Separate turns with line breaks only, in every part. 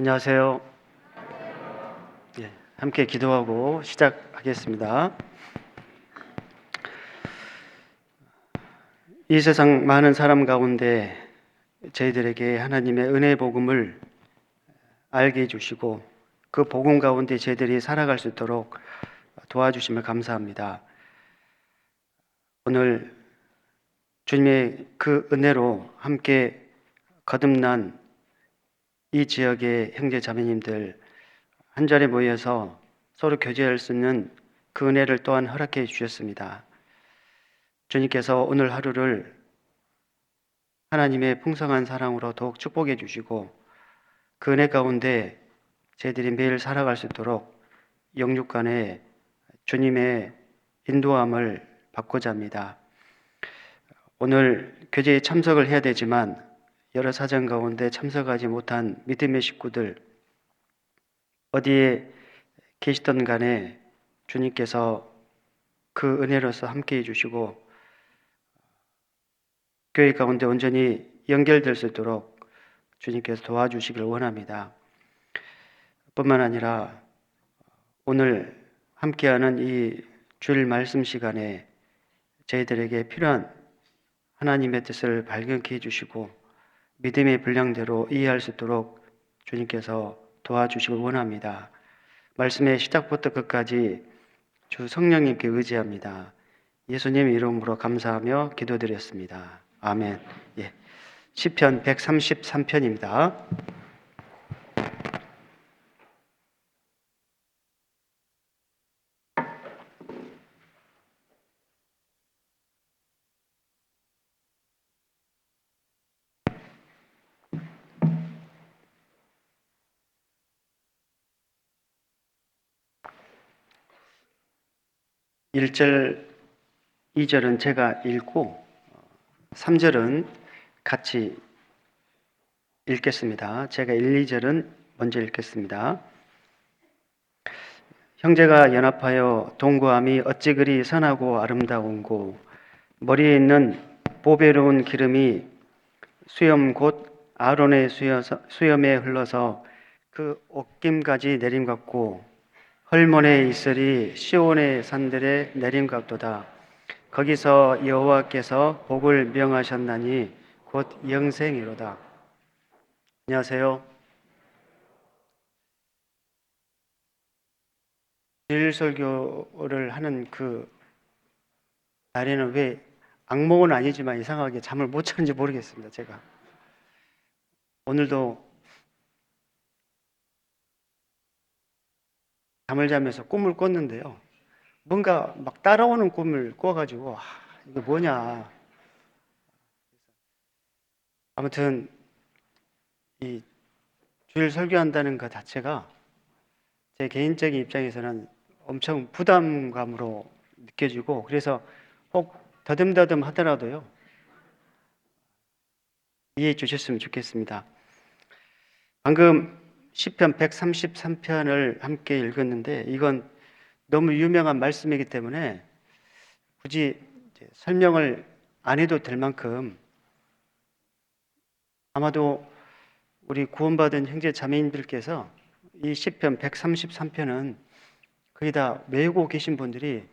안녕하세요. 함께 기도하고 시작하겠습니다. 이 세상 많은 사람 가운데 저희들에게 하나님의 은혜 복음을 알게 해주시고 그 복음 가운데 저희들이 살아갈 수 있도록 도와주심을 감사합니다. 오늘 주님의 그 은혜로 함께 거듭난 이 지역의 형제 자매님들 한 자리에 모여서 서로 교제할 수 있는 그 은혜를 또한 허락해 주셨습니다. 주님께서 오늘 하루를 하나님의 풍성한 사랑으로 더욱 축복해 주시고 그 은혜 가운데 저희들이 매일 살아갈 수 있도록 영육 간에 주님의 인도함을 받고자 합니다. 오늘 교제에 참석을 해야 되지만 여러 사정 가운데 참석하지 못한 믿음의 식구들 어디에 계시던 간에 주님께서 그 은혜로서 함께 해주시고 교회 가운데 온전히 연결될 수 있도록 주님께서 도와주시길 원합니다. 뿐만 아니라 오늘 함께하는 이 주일 말씀 시간에 저희들에게 필요한 하나님의 뜻을 발견케 해주시고 믿음의 분량대로 이해할 수 있도록 주님께서 도와주시길 원합니다. 말씀의 시작부터 끝까지 주 성령님께 의지합니다. 예수님 이름으로 감사하며 기도드렸습니다. 아멘. 시편 133편입니다. 1절, 2절은 제가 읽고 3절은 같이 읽겠습니다. 제가 1, 2절은 먼저 읽겠습니다. 형제가 연합하여 동거함이 어찌 그리 선하고 아름다운고 머리에 있는 보배로운 기름이 수염 곧 아론의 수염에 흘러서 그 옷김까지 내림 같고 헐몬의 이슬이 시온의 산들에 내림 같도다. 거기서 여호와께서 복을 명하셨나니 곧 영생이로다. 안녕하세요. 주일 설교를 하는 그 날에는 왜 악몽은 아니지만 이상하게 잠을 못 자는지 모르겠습니다. 제가 오늘도 잠을 자면서 꿈을 꿨는데요. 뭔가 막 따라오는 꿈을 꿔가지고 이게 뭐냐. 아무튼 이 주일 설교한다는 것 자체가 제 개인적인 입장에서는 엄청 부담감으로 느껴지고 그래서 혹 더듬더듬 하더라도요. 이해해 주셨으면 좋겠습니다. 방금 시편 133편을 함께 읽었는데 이건 너무 유명한 말씀이기 때문에 굳이 설명을 안 해도 될 만큼 아마도 우리 구원받은 형제 자매님들께서 이 시편 133편은 거의 다 외우고 계신 분들이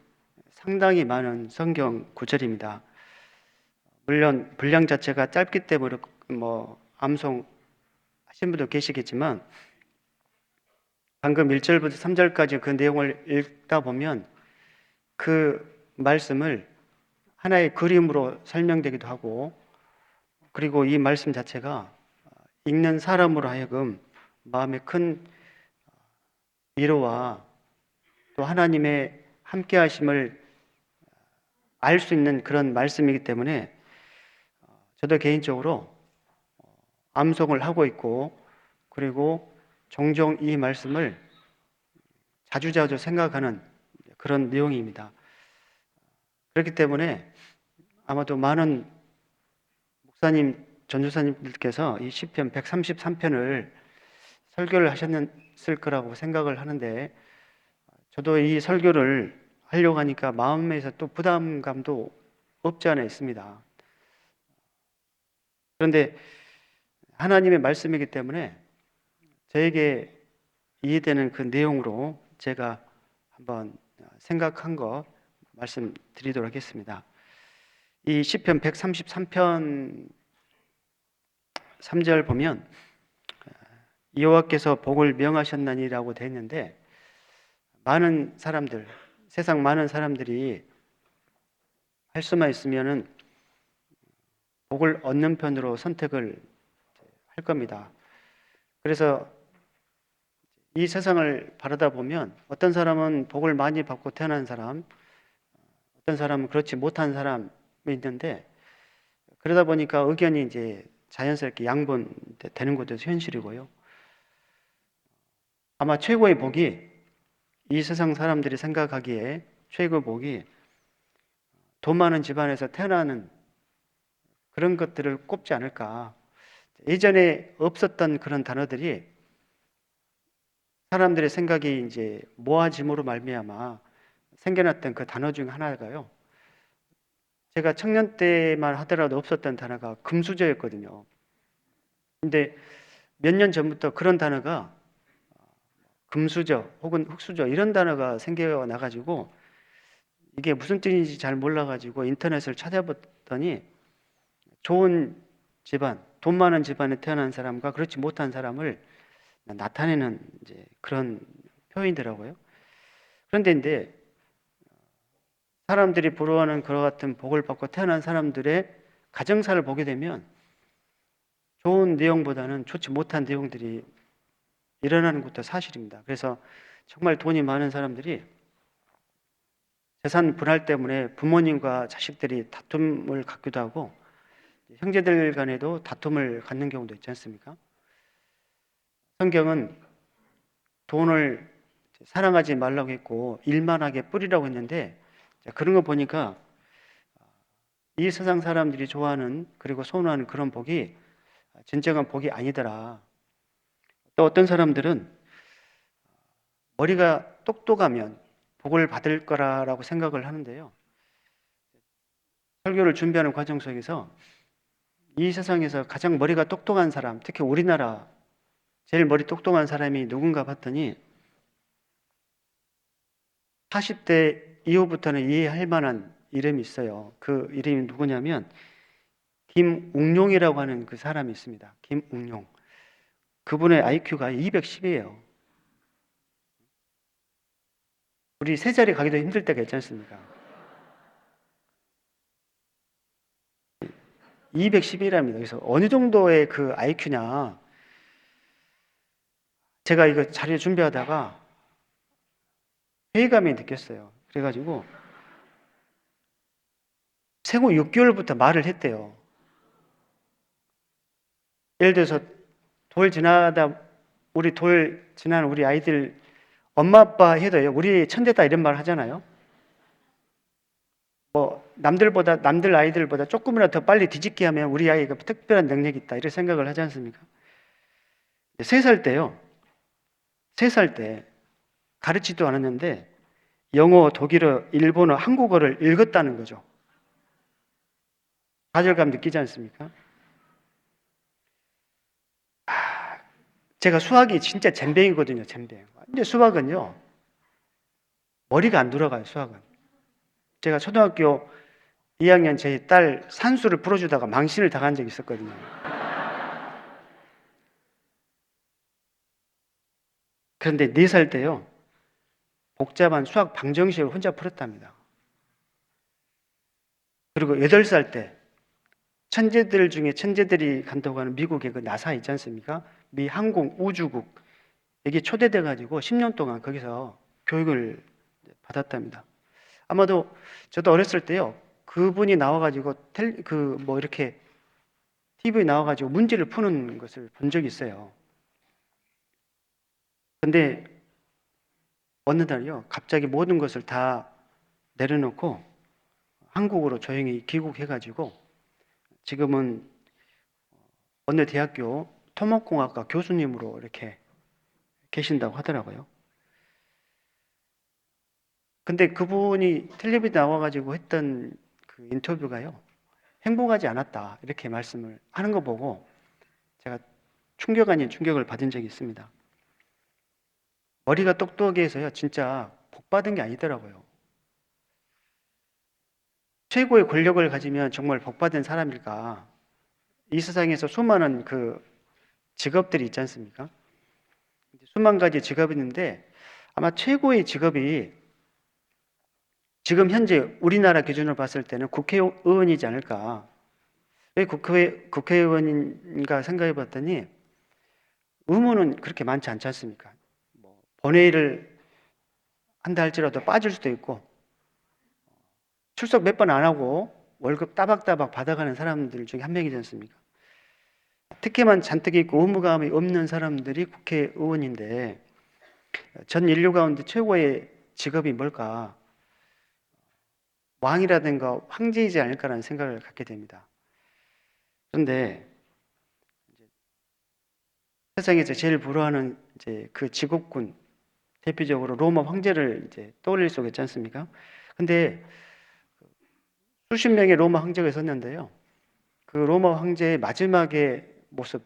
상당히 많은 성경 구절입니다. 물론 분량 자체가 짧기 때문에 암송 하신 분도 계시겠지만 방금 1절부터 3절까지 그 내용을 읽다 보면 그 말씀을 하나의 그림으로 설명되기도 하고 그리고 이 말씀 자체가 읽는 사람으로 하여금 마음에 큰 위로와 또 하나님의 함께 하심을 알 수 있는 그런 말씀이기 때문에 저도 개인적으로 암송을 하고 있고 그리고 종종 이 말씀을 자주자주 생각하는 그런 내용입니다. 그렇기 때문에 아마도 많은 목사님, 전도사님들께서 이 시편 133편을 설교를 하셨을 거라고 생각을 하는데 저도 이 설교를 하려고 하니까 마음에서 또 부담감도 없지 않아 있습니다. 그런데 하나님의 말씀이기 때문에 저에게 이해되는 그 내용으로 제가 한번 생각한 거 말씀드리도록 하겠습니다. 이 시편 133편 3절 보면 여호와께서 복을 명하셨나니라고 되어 있는데, 많은 사람들, 세상 많은 사람들이 할 수만 있으면은 복을 얻는 편으로 선택을 할 겁니다. 그래서 이 세상을 바라다 보면 어떤 사람은 복을 많이 받고 태어난 사람, 어떤 사람은 그렇지 못한 사람이 있는데, 그러다 보니까 의견이 이제 자연스럽게 양분되는 것도 현실이고요. 아마 최고의 복이, 이 세상 사람들이 생각하기에 최고의 복이 돈 많은 집안에서 태어나는 그런 것들을 꼽지 않을까. 예전에 없었던 그런 단어들이 사람들의 생각이 이제 모아짐으로 말미암아 생겨났던 그 단어 중 하나가요. 제가 청년 때만 하더라도 없었던 단어가 금수저였거든요. 근데 몇 년 전부터 그런 단어가 금수저 혹은 흙수저 이런 단어가 생겨나가지고 이게 무슨 뜻인지 잘 몰라가지고 인터넷을 찾아봤더니 좋은 집안, 돈 많은 집안에 태어난 사람과 그렇지 못한 사람을 나타내는 이제 그런 표현이더라고요. 그런데 이제 사람들이 부러워하는 그와 같은 복을 받고 태어난 사람들의 가정사를 보게 되면 좋은 내용보다는 좋지 못한 내용들이 일어나는 것도 사실입니다. 그래서 정말 돈이 많은 사람들이 재산 분할 때문에 부모님과 자식들이 다툼을 갖기도 하고 형제들 간에도 다툼을 갖는 경우도 있지 않습니까? 성경은 돈을 사랑하지 말라고 했고 일만하게 뿌리라고 했는데, 그런 거 보니까 이 세상 사람들이 좋아하는 그리고 선호하는 그런 복이 진정한 복이 아니더라. 또 어떤 사람들은 머리가 똑똑하면 복을 받을 거라고 생각을 하는데요. 설교를 준비하는 과정 속에서 이 세상에서 가장 머리가 똑똑한 사람, 특히 우리나라 제일 머리 똑똑한 사람이 누군가 봤더니 40대 이후부터는 이해할 만한 이름이 있어요. 그 이름이 누구냐면 김웅룡이라고 하는 그 사람이 있습니다. 김웅룡. 그분의 IQ가 210이에요. 우리 세 자리 가기도 힘들 때가 있지 않습니까? 210이랍니다. 그래서 어느 정도의 그 IQ냐. 제가 이거 자료 준비하다가 회의감이 느꼈어요. 그래가지고 생후 6개월부터 말을 했대요. 예를 들어서 돌 지나는 우리 아이들 엄마 아빠 해도요, 우리 천재다 이런 말 하잖아요. 뭐 남들 아이들보다 조금이라도 더 빨리 뒤집기 하면 우리 아이가 특별한 능력이 있다 이런 생각을 하지 않습니까? 3살 때요. 3살 때 가르치지도 않았는데 영어, 독일어, 일본어, 한국어를 읽었다는 거죠. 좌절감 느끼지 않습니까? 제가 수학이 진짜 젬병이거든요, 젬병. 근데 수학은요, 머리가 안 돌아가요, 수학은. 제가 초등학교 2학년 제 딸 산수를 풀어주다가 망신을 당한 적이 있었거든요. 그런데 4살 때요, 복잡한 수학 방정식을 혼자 풀었답니다. 그리고 8살 때 천재들 중에 천재들이 간다고 하는 미국의 그 나사 있지 않습니까? 미 항공 우주국 여기 초대돼 가지고 10년 동안 거기서 교육을 받았답니다. 아마도 저도 어렸을 때요, 그분이 나와가지고 이렇게 TV에 나와가지고 문제를 푸는 것을 본 적이 있어요. 근데 어느 날요, 갑자기 모든 것을 다 내려놓고 한국으로 조용히 귀국해가지고 지금은 어느 대학교 토목공학과 교수님으로 이렇게 계신다고 하더라고요. 근데 그분이 텔레비전에 나와가지고 했던 그 인터뷰가요, 행복하지 않았다 이렇게 말씀을 하는 거 보고 제가 충격 아닌 충격을 받은 적이 있습니다. 머리가 똑똑해서요, 진짜 복 받은 게 아니더라고요. 최고의 권력을 가지면 정말 복 받은 사람일까? 이 세상에서 수많은 그 직업들이 있지 않습니까? 수만 가지 직업이 있는데 아마 최고의 직업이 지금 현재 우리나라 기준으로 봤을 때는 국회의원이지 않을까. 왜 국회의원인가 생각해 봤더니 의무는 그렇게 많지 않지 않습니까? 뭐 본회의를 한다 할지라도 빠질 수도 있고 출석 몇 번 안 하고 월급 따박따박 받아가는 사람들 중에 한 명이지 않습니까? 특혜만 잔뜩 있고 의무감이 없는 사람들이 국회의원인데 전 인류 가운데 최고의 직업이 뭘까? 왕이라든가 황제이지 않을까라는 생각을 갖게 됩니다. 그런데 세상에서 제일 부러워하는 이제 그 직업군, 대표적으로 로마 황제를 이제 떠올릴 수가 있지 않습니까? 근데 수십 명의 로마 황제가 있었는데요. 그 로마 황제의 마지막의 모습,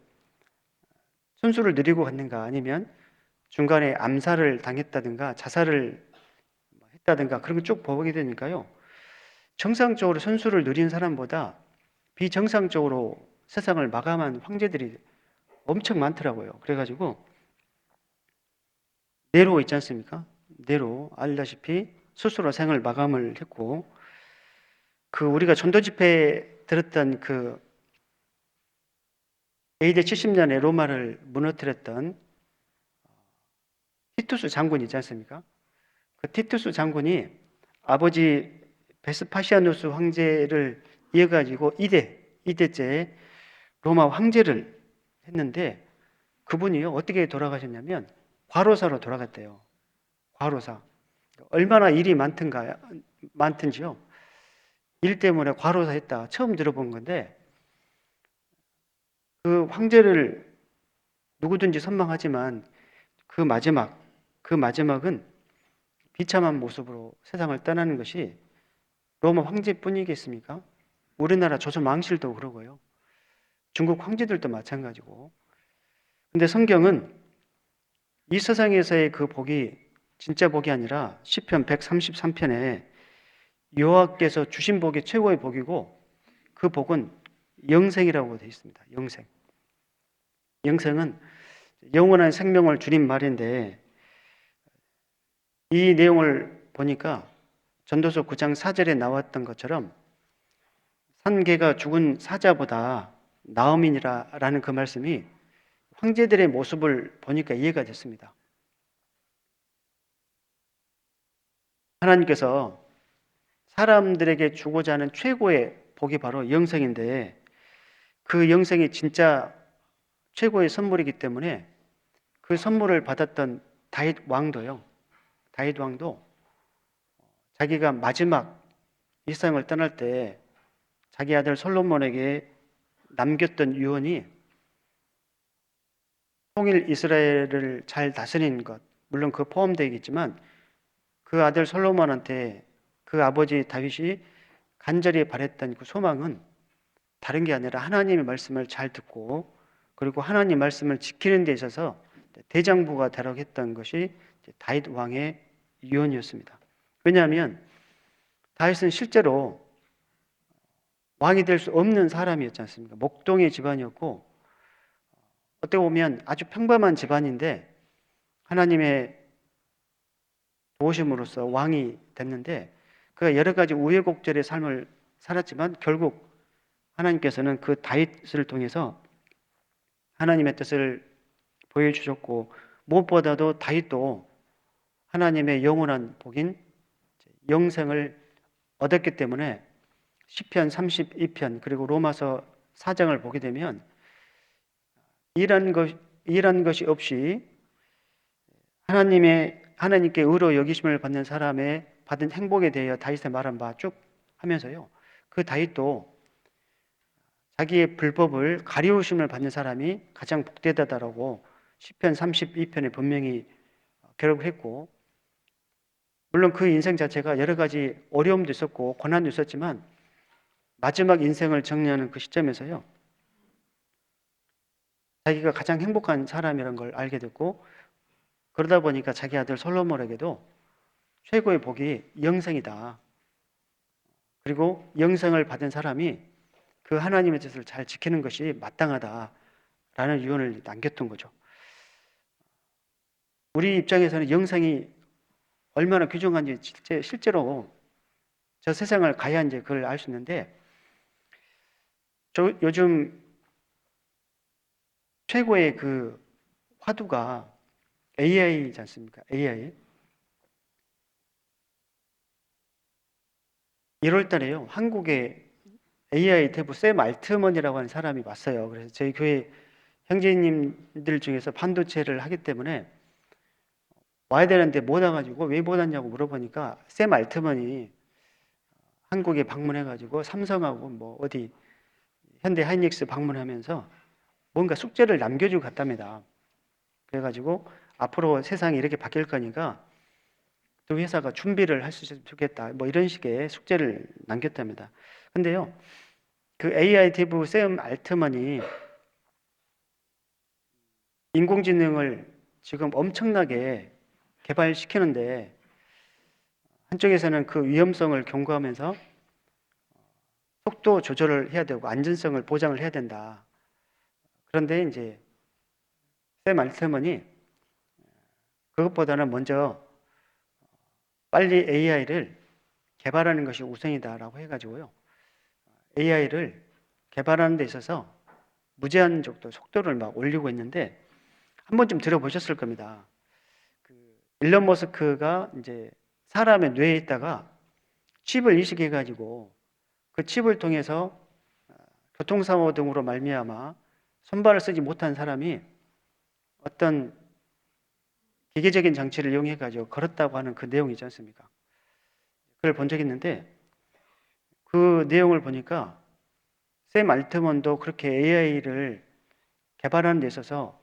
순수를 누리고 갔는가 아니면 중간에 암살을 당했다든가 자살을 했다든가 그런 거 쭉 보게 되니까요. 정상적으로 선수를 누린 사람보다 비정상적으로 세상을 마감한 황제들이 엄청 많더라고요. 그래가지고 네로 있지 않습니까? 네로 알다시피 스스로 생을 마감을 했고 그 우리가 전도 집회에 들었던 그 AD 70년에 로마를 무너뜨렸던 티투스 장군 있지 않습니까? 그 티투스 장군이 아버지 베스파시아누스 황제를 이어가지고 2대째 로마 황제를 했는데 그분이요 어떻게 돌아가셨냐면 과로사로 돌아갔대요. 과로사. 얼마나 일이 많든지요. 일 때문에 과로사했다. 처음 들어본 건데 그 황제를 누구든지 선망하지만 그 마지막은 비참한 모습으로 세상을 떠나는 것이 로마 황제뿐이겠습니까? 우리나라 조선 왕실도 그러고요. 중국 황제들도 마찬가지고. 근데 성경은 이 세상에서의 그 복이 진짜 복이 아니라 시편 133편에 여호와께서 주신 복이 최고의 복이고 그 복은 영생이라고 되어 있습니다. 영생. 영생은 영원한 생명을 줄인 말인데 이 내용을 보니까 전도서 9장 4절에 나왔던 것처럼 산개가 죽은 사자보다 나음이니라라는 그 말씀이 황제들의 모습을 보니까 이해가 됐습니다. 하나님께서 사람들에게 주고자 하는 최고의 복이 바로 영생인데 그 영생이 진짜 최고의 선물이기 때문에 그 선물을 받았던 다윗 왕도요. 다윗 왕도 자기가 마지막 이 세상을 떠날 때 자기 아들 솔로몬에게 남겼던 유언이 통일 이스라엘을 잘 다스리는 것, 물론 그 포함되어 있겠지만 그 아들 솔로몬한테 그 아버지 다윗이 간절히 바랬던 그 소망은 다른 게 아니라 하나님의 말씀을 잘 듣고 그리고 하나님 말씀을 지키는 데 있어서 대장부가 되라고 했던 것이 다윗 왕의 유언이었습니다. 왜냐하면 다윗은 실제로 왕이 될 수 없는 사람이었지 않습니까? 목동의 집안이었고 어떻게 보면 아주 평범한 집안인데 하나님의 도우심으로써 왕이 됐는데 그가 여러 가지 우여곡절의 삶을 살았지만 결국 하나님께서는 그 다윗을 통해서 하나님의 뜻을 보여주셨고 무엇보다도 다윗도 하나님의 영원한 복인 영생을 얻었기 때문에 시편 32편 그리고 로마서 4장을 보게 되면 이런 것이 없이 하나님께 의로 여기심을 받는 사람의 받은 행복에 대하여 다윗의 말한 바 쭉 하면서요. 그 다윗도 자기의 불법을 가리우심을 받는 사람이 가장 복되다라고 시편 32편에 분명히 기록을 했고 물론 그 인생 자체가 여러 가지 어려움도 있었고 고난도 있었지만 마지막 인생을 정리하는 그 시점에서요. 자기가 가장 행복한 사람이라는 걸 알게 됐고 그러다 보니까 자기 아들 솔로몬에게도 최고의 복이 영생이다. 그리고 영생을 받은 사람이 그 하나님의 뜻을 잘 지키는 것이 마땅하다라는 유언을 남겼던 거죠. 우리 입장에서는 영생이 얼마나 귀중한지 실제로 저 세상을 가야 이제 그걸 알 수 있는데, 요즘 최고의 그 화두가 AI이지 않습니까? AI. 1월 달에요. 한국에 AI 대부 샘 알트먼이라고 하는 사람이 왔어요. 그래서 저희 교회 형제님들 중에서 반도체를 하기 때문에 와야 되는데 못 와가지고 왜 못 왔냐고 물어보니까 샘 알트먼이 한국에 방문해가지고 삼성하고 뭐 어디 현대 하이닉스 방문하면서 뭔가 숙제를 남겨주고 갔답니다. 그래가지고 앞으로 세상이 이렇게 바뀔 거니까 그 회사가 준비를 할 수 있으면 좋겠다. 뭐 이런 식의 숙제를 남겼답니다. 근데요, 그 AI 대부 샘 알트먼이 인공지능을 지금 엄청나게 개발시키는데 한쪽에서는 그 위험성을 경고하면서 속도 조절을 해야 되고 안전성을 보장을 해야 된다. 그런데 이제 샘 알트먼이 그것보다는 먼저 빨리 AI를 개발하는 것이 우선이다라고 해가지고요. AI를 개발하는 데 있어서 무제한적도 속도를 막 올리고 있는데 한 번쯤 들어보셨을 겁니다. 그 일론 머스크가 이제 사람의 뇌에 있다가 칩을 이식해가지고 그 칩을 통해서 교통사고 등으로 말미암아 손발을 쓰지 못한 사람이 어떤 기계적인 장치를 이용해가지고 걸었다고 하는 그 내용이지 않습니까? 그걸 본 적이 있는데 그 내용을 보니까 샘 알트먼도 그렇게 AI를 개발하는 데 있어서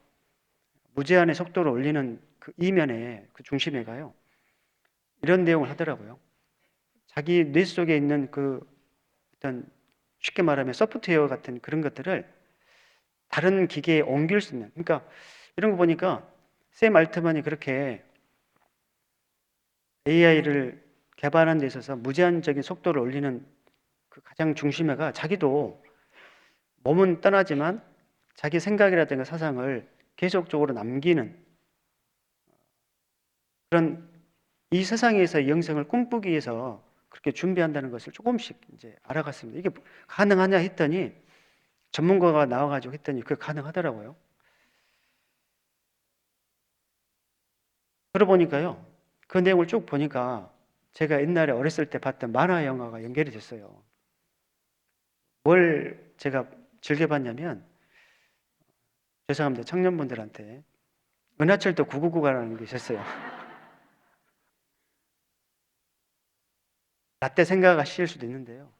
무제한의 속도를 올리는 그 이면에 그 중심에 가요. 이런 내용을 하더라고요. 자기 뇌 속에 있는 그 어떤 쉽게 말하면 소프트웨어 같은 그런 것들을 다른 기계에 옮길 수 있는, 그러니까 이런 거 보니까 샘 알트만이 그렇게 AI를 개발하는 데 있어서 무제한적인 속도를 올리는 그 가장 중심에가 자기도 몸은 떠나지만 자기 생각이라든가 사상을 계속적으로 남기는 그런 이 세상에서 영생을 꿈꾸기 위해서 그렇게 준비한다는 것을 조금씩 이제 알아갔습니다. 이게 가능하냐 했더니 전문가가 나와가지고 했더니 그게 가능하더라고요. 그러고 보니까요, 그 내용을 쭉 보니까 제가 옛날에 어렸을 때 봤던 만화 영화가 연결이 됐어요. 뭘 제가 즐겨봤냐면, 죄송합니다. 청년분들한테 은하철도 999가라는 게 있었어요. 라떼 생각하실 수도 있는데요.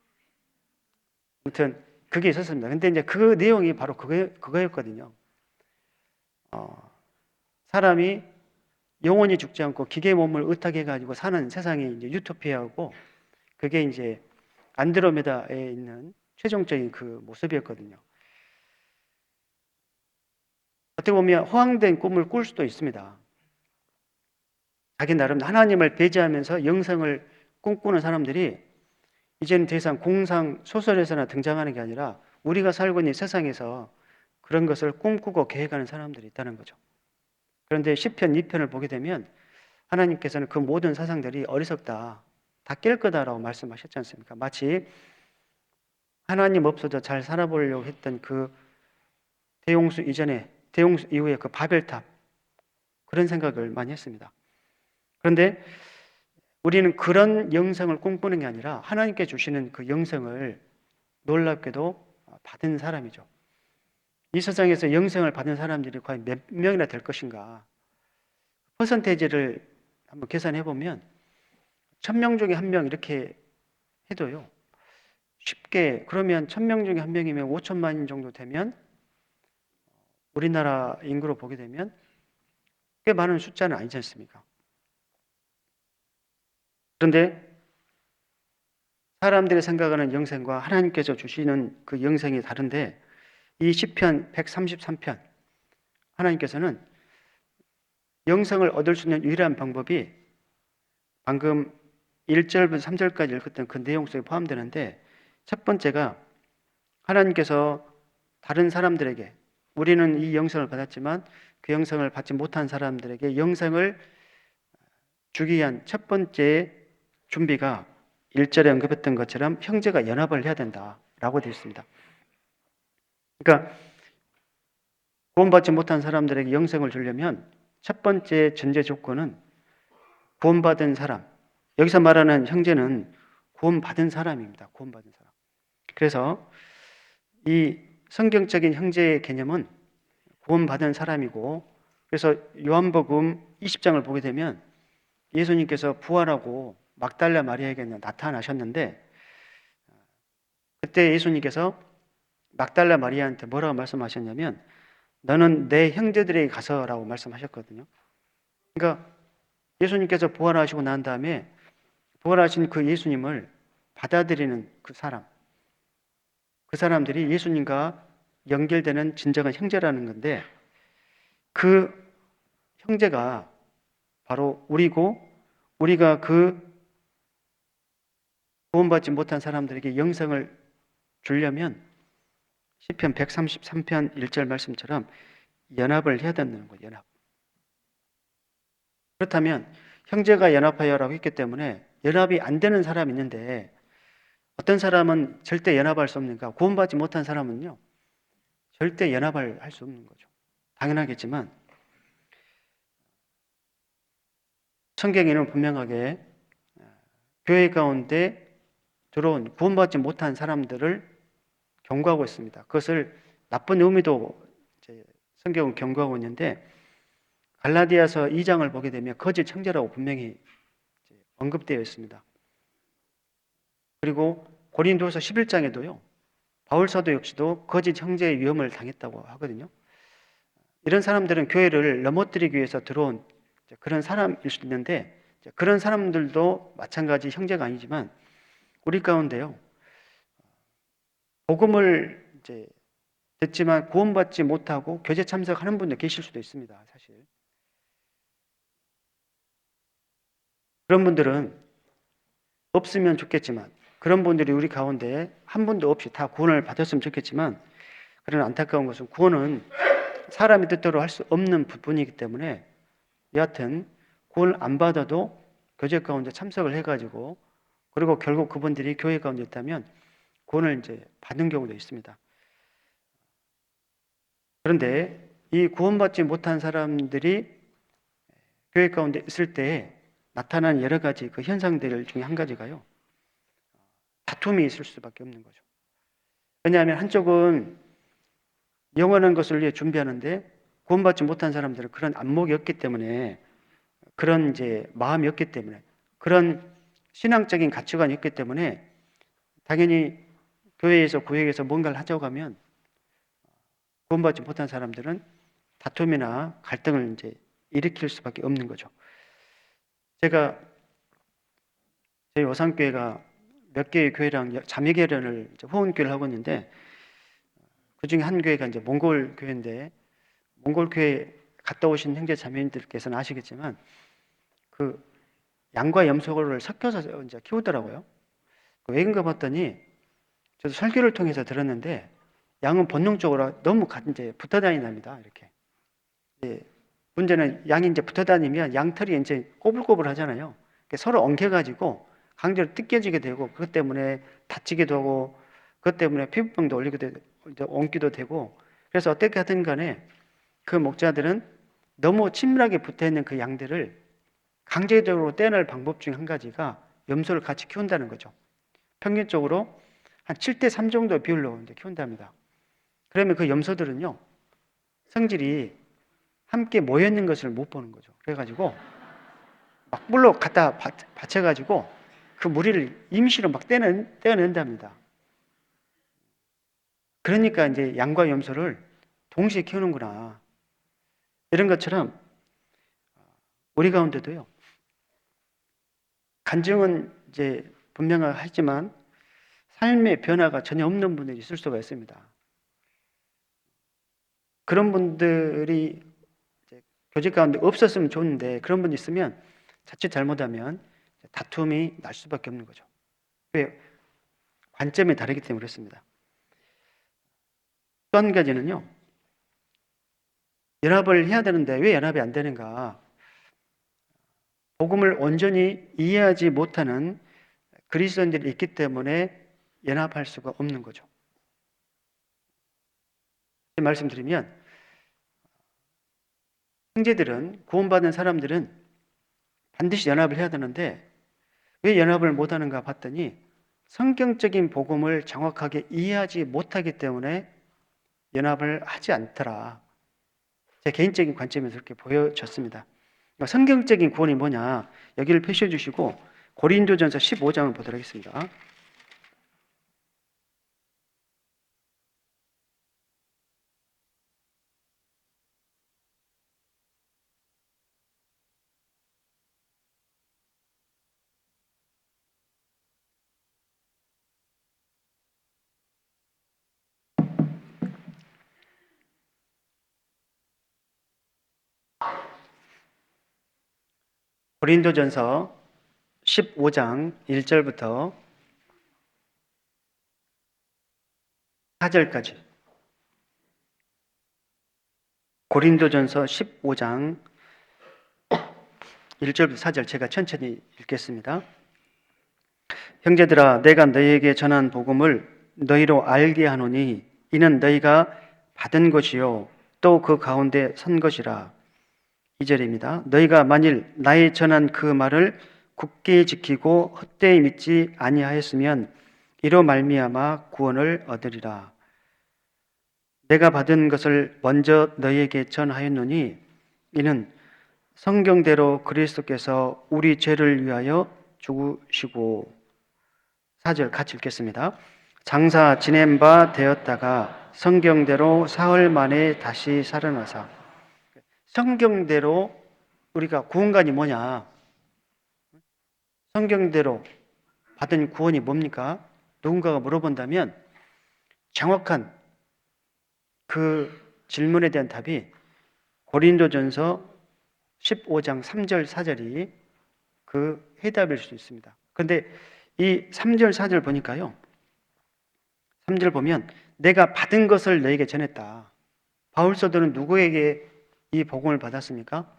아무튼 그게 있었습니다. 근데 이제 그 내용이 바로 그거였거든요. 사람이 영원히 죽지 않고 기계 몸을 의탁해가지고 사는 세상이 이제 유토피아고 그게 이제 안드로메다에 있는 최종적인 그 모습이었거든요. 어떻게 보면 허황된 꿈을 꿀 수도 있습니다. 자기 나름 하나님을 배제하면서 영생을 꿈꾸는 사람들이 이제는 더 이상 공상 소설에서나 등장하는 게 아니라 우리가 살고 있는 세상에서 그런 것을 꿈꾸고 계획하는 사람들이 있다는 거죠. 그런데 시편 2편을 보게 되면 하나님께서는 그 모든 사상들이 어리석다, 다 깰 거다라고 말씀하셨지 않습니까? 마치 하나님 없어도 잘 살아보려고 했던 그 대홍수 이후에 그 바벨탑, 그런 생각을 많이 했습니다. 그런데 우리는 그런 영생을 꿈꾸는 게 아니라 하나님께 주시는 그 영생을 놀랍게도 받은 사람이죠. 이 세상에서 영생을 받은 사람들이 과연 몇 명이나 될 것인가? 퍼센테이지를 한번 계산해 보면 1000명 중에 한 명 이렇게 해도요. 쉽게 그러면 1000명 중에 한 명이면 5천만 정도 되면 우리나라 인구로 보게 되면 꽤 많은 숫자는 아니지 않습니까? 그런데 사람들이 생각하는 영생과 하나님께서 주시는 그 영생이 다른데 이 시편 133편 하나님께서는 영생을 얻을 수 있는 유일한 방법이 방금 1절부터 3절까지 읽었던 그 내용 속에 포함되는데, 첫 번째가 하나님께서 다른 사람들에게, 우리는 이 영생을 받았지만 그 영생을 받지 못한 사람들에게 영생을 주기 위한 첫 번째 준비가 1절에 언급했던 것처럼 형제가 연합을 해야 된다라고 되어 있습니다. 그러니까 구원받지 못한 사람들에게 영생을 주려면 첫 번째 전제 조건은 구원받은 사람, 여기서 말하는 형제는 구원받은 사람입니다. 구원받은 사람. 그래서 이 성경적인 형제의 개념은 구원받은 사람이고, 그래서 요한복음 20장을 보게 되면 예수님께서 부활하고 막달라 마리아에게 나타나셨는데, 그때 예수님께서 막달라 마리아한테 뭐라고 말씀하셨냐면 너는 내 형제들에게 가서라고 말씀하셨거든요. 그러니까 예수님께서 부활하시고 난 다음에 부활하신 그 예수님을 받아들이는 그 사람, 그 사람들이 예수님과 연결되는 진정한 형제라는 건데, 그 형제가 바로 우리고, 우리가 그 구원받지 못한 사람들에게 영생을 주려면 시편 133편 1절 말씀처럼 연합을 해야 된다는 거예요. 연합. 그렇다면 형제가 연합하여라고 했기 때문에 연합이 안 되는 사람이 있는데, 어떤 사람은 절대 연합할 수 없는가? 구원받지 못한 사람은요, 절대 연합을 할 수 없는 거죠. 당연하겠지만 성경에는 분명하게 교회 가운데 들어온 구원받지 못한 사람들을 경고하고 있습니다. 그것을 나쁜 의미도 성경은 경고하고 있는데, 갈라디아서 2장을 보게 되면 거짓 형제라고 분명히 언급되어 있습니다. 그리고 고린도서 11장에도요, 바울 사도 역시도 거짓 형제의 위험을 당했다고 하거든요. 이런 사람들은 교회를 넘어뜨리기 위해서 들어온 그런 사람일 수도 있는데, 그런 사람들도 마찬가지 형제가 아니지만 우리 가운데요, 복음을 듣지만 구원받지 못하고 교제 참석하는 분도 계실 수도 있습니다. 사실 그런 분들은 없으면 좋겠지만, 그런 분들이 우리 가운데 한 분도 없이 다 구원을 받았으면 좋겠지만, 그런 안타까운 것은 구원은 사람의 뜻대로 할 수 없는 부분이기 때문에, 여하튼 구원을 안 받아도 교제 가운데 참석을 해가지고, 그리고 결국 그분들이 교회 가운데 있다면 구원을 받은 경우도 있습니다. 그런데 이 구원받지 못한 사람들이 교회 가운데 있을 때 나타나는 여러 가지 그 현상들 중에 한 가지가요, 다툼이 있을 수밖에 없는 거죠. 왜냐하면 한쪽은 영원한 것을 위해 준비하는데 구원받지 못한 사람들은 그런 안목이 없기 때문에, 그런 마음이 없기 때문에, 그런 신앙적인 가치관이 있기 때문에 당연히 교회에서 구역에서 뭔가를 하자고 하면 구원받지 못한 사람들은 다툼이나 갈등을 일으킬 수밖에 없는 거죠. 제가 저희 오산교회가 몇 개의 교회랑 자매결연을 후원교회를 하고 있는데, 그 중에 한 교회가 몽골 교회인데, 몽골 교회 갔다 오신 형제 자매님들께서는 아시겠지만 그 양과 염소를 섞여서 키우더라고요. 왜인가 봤더니 저도 설교를 통해서 들었는데, 양은 본능적으로 너무 붙어 다닌답니다. 이렇게. 문제는 양이 붙어 다니면 양털이 꼬불꼬불 하잖아요. 서로 엉켜가지고 강제로 뜯겨지게 되고, 그것 때문에 다치기도 하고, 그것 때문에 피부병도 올리기도 엉기도 되고, 그래서 어떻게 하든 간에 그 목자들은 너무 친밀하게 붙어 있는 그 양들을 강제적으로 떼낼 방법 중 한 가지가 염소를 같이 키운다는 거죠. 평균적으로 한 7대3 정도 비율로 키운답니다. 그러면 그 염소들은요, 성질이 함께 모여있는 것을 못 보는 거죠. 그래가지고 막 물로 갖다 받쳐가지고 그 무리를 임시로 막 떼어낸답니다. 그러니까 양과 염소를 동시에 키우는구나. 이런 것처럼 우리 가운데도요, 간증은 분명하지만 삶의 변화가 전혀 없는 분들이 있을 수가 있습니다. 그런 분들이 교제 가운데 없었으면 좋은데 그런 분이 있으면 자칫 잘못하면 다툼이 날 수밖에 없는 거죠. 왜? 관점이 다르기 때문에 그렇습니다. 또 한 가지는요. 연합을 해야 되는데 왜 연합이 안 되는가? 복음을 온전히 이해하지 못하는 그리스도인들이 있기 때문에 연합할 수가 없는 거죠. 말씀드리면 형제들은, 구원받은 사람들은 반드시 연합을 해야 되는데 왜 연합을 못하는가 봤더니 성경적인 복음을 정확하게 이해하지 못하기 때문에 연합을 하지 않더라. 제 개인적인 관점에서 그렇게 보여졌습니다. 그러니까 성경적인 구원이 뭐냐, 여기를 표시해 주시고 고린도전서 15장을 보도록 하겠습니다. 고린도전서 15장 1절부터 4절까지. 고린도전서 15장 1절부터 4절 제가 천천히 읽겠습니다. 형제들아, 내가 너희에게 전한 복음을 너희로 알게 하노니 이는 너희가 받은 것이요 또 그 가운데 선 것이라. 2절입니다. 너희가 만일 나의 전한 그 말을 굳게 지키고 헛되이 믿지 아니하였으면 이로 말미암아 구원을 얻으리라. 내가 받은 것을 먼저 너희에게 전하였노니 이는 성경대로 그리스도께서 우리 죄를 위하여 죽으시고. 4절 같이 읽겠습니다. 장사 지낸 바 되었다가 성경대로 사흘 만에 다시 살아나사. 성경대로 우리가 구원관이 뭐냐? 성경대로 받은 구원이 뭡니까? 누군가가 물어본다면 정확한 그 질문에 대한 답이 고린도전서 15장 3절 4절이 그 해답일 수 있습니다. 그런데 이 3절 4절 보니까요. 3절 보면 내가 받은 것을 너에게 전했다. 바울 사도는 누구에게 이 복음을 받았습니까?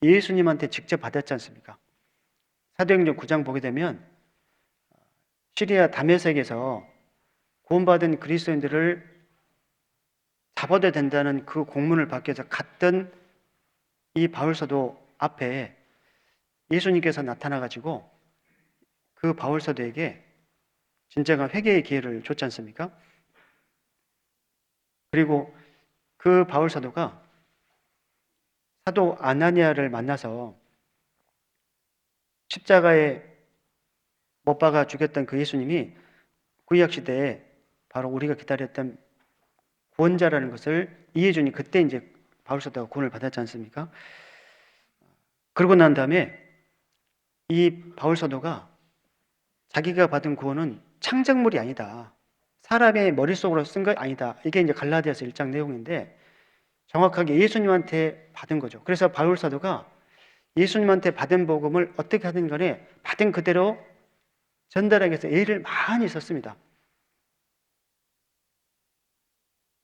예수님한테 직접 받았지 않습니까? 사도행전 9장 보게 되면 시리아 다메섹에서 구원받은 그리스도인들을 잡아도 된다는 그 공문을 받기 위해서 갔던 이 바울 사도 앞에 예수님께서 나타나가지고 그 바울 사도에게 진정한 회개의 기회를 줬지 않습니까? 그리고 그 바울 사도가 사도 아나니아를 만나서 십자가에 못 박아 죽였던 그 예수님이 구약 시대에 바로 우리가 기다렸던 구원자라는 것을 이해해 주니 그때 이제 바울 사도가 구원을 받았지 않습니까? 그러고 난 다음에 이 바울 사도가 자기가 받은 구원은 창작물이 아니다. 사람의 머릿속으로 쓴 거 아니다. 이게 이제 갈라디아서 1장 내용인데 정확하게 예수님한테 받은 거죠. 그래서 바울 사도가 예수님한테 받은 복음을 어떻게 하든 간에 받은 그대로 전달하기 위해서 애를 많이 썼습니다.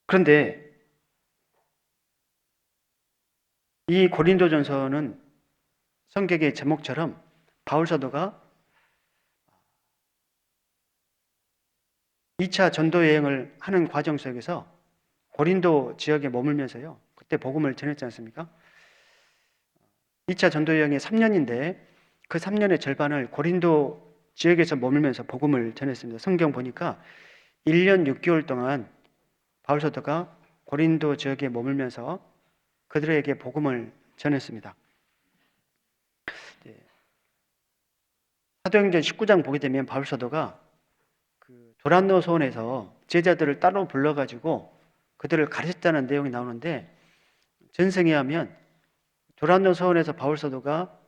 그런데 이 고린도전서는 성경의 제목처럼 바울 사도가 2차 전도 여행을 하는 과정 속에서 고린도 지역에 머물면서요. 그때 복음을 전했지 않습니까? 2차 전도 여행이 3년인데 그 3년의 절반을 고린도 지역에서 머물면서 복음을 전했습니다. 성경 보니까 1년 6개월 동안 바울 사도가 고린도 지역에 머물면서 그들에게 복음을 전했습니다. 사도행전 19장 보게 되면 바울 사도가 그 도란노 소원에서 제자들을 따로 불러가지고 그들을 가르쳤다는 내용이 나오는데 전승에 하면 도란노 소원에서 바울 사도가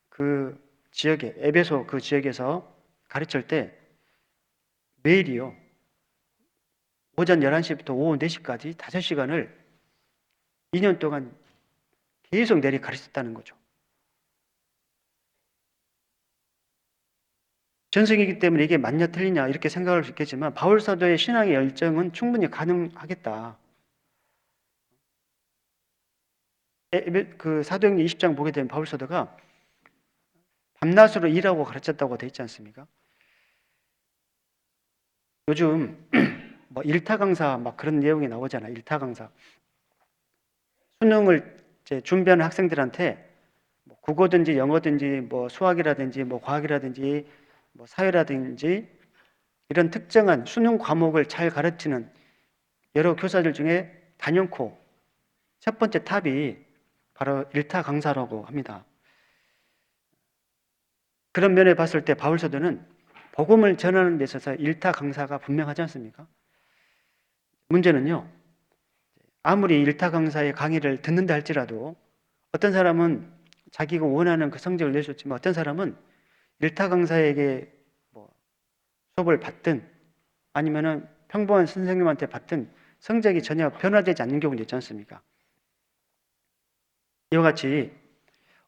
그 지역에 에베소 그 지역에서 가르칠 때 매일이요 오전 11시부터 오후 4시까지 5시간을 2년 동안 계속 내리 가르쳤다는 거죠. 전승이기 때문에 이게 맞냐 틀리냐 이렇게 생각할 수 있겠지만 바울 사도의 신앙의 열정은 충분히 가능하겠다. 그 사도행전 20장 보게 되면 바울 사도가 밤낮으로 일하고 가르쳤다고 되어 있지 않습니까? 요즘 뭐 일타 강사 막 그런 내용이 나오잖아요. 일타 강사. 수능을 이제 준비하는 학생들한테 뭐 국어든지 영어든지 뭐 수학이라든지 뭐 과학이라든지 뭐 사회라든지 이런 특정한 수능 과목을 잘 가르치는 여러 교사들 중에 단연코 첫 번째 탑이 바로 일타 강사라고 합니다. 그런 면에 봤을 때 바울 사도는 복음을 전하는 데 있어서 일타 강사가 분명하지 않습니까? 문제는요, 아무리 일타 강사의 강의를 듣는다 할지라도 어떤 사람은 자기가 원하는 그 성적을 낼 수 있지만 어떤 사람은 일타 강사에게 뭐 수업을 받든 아니면은 평범한 선생님한테 받든 성적이 전혀 변화되지 않는 경우도 있지 않습니까? 이와 같이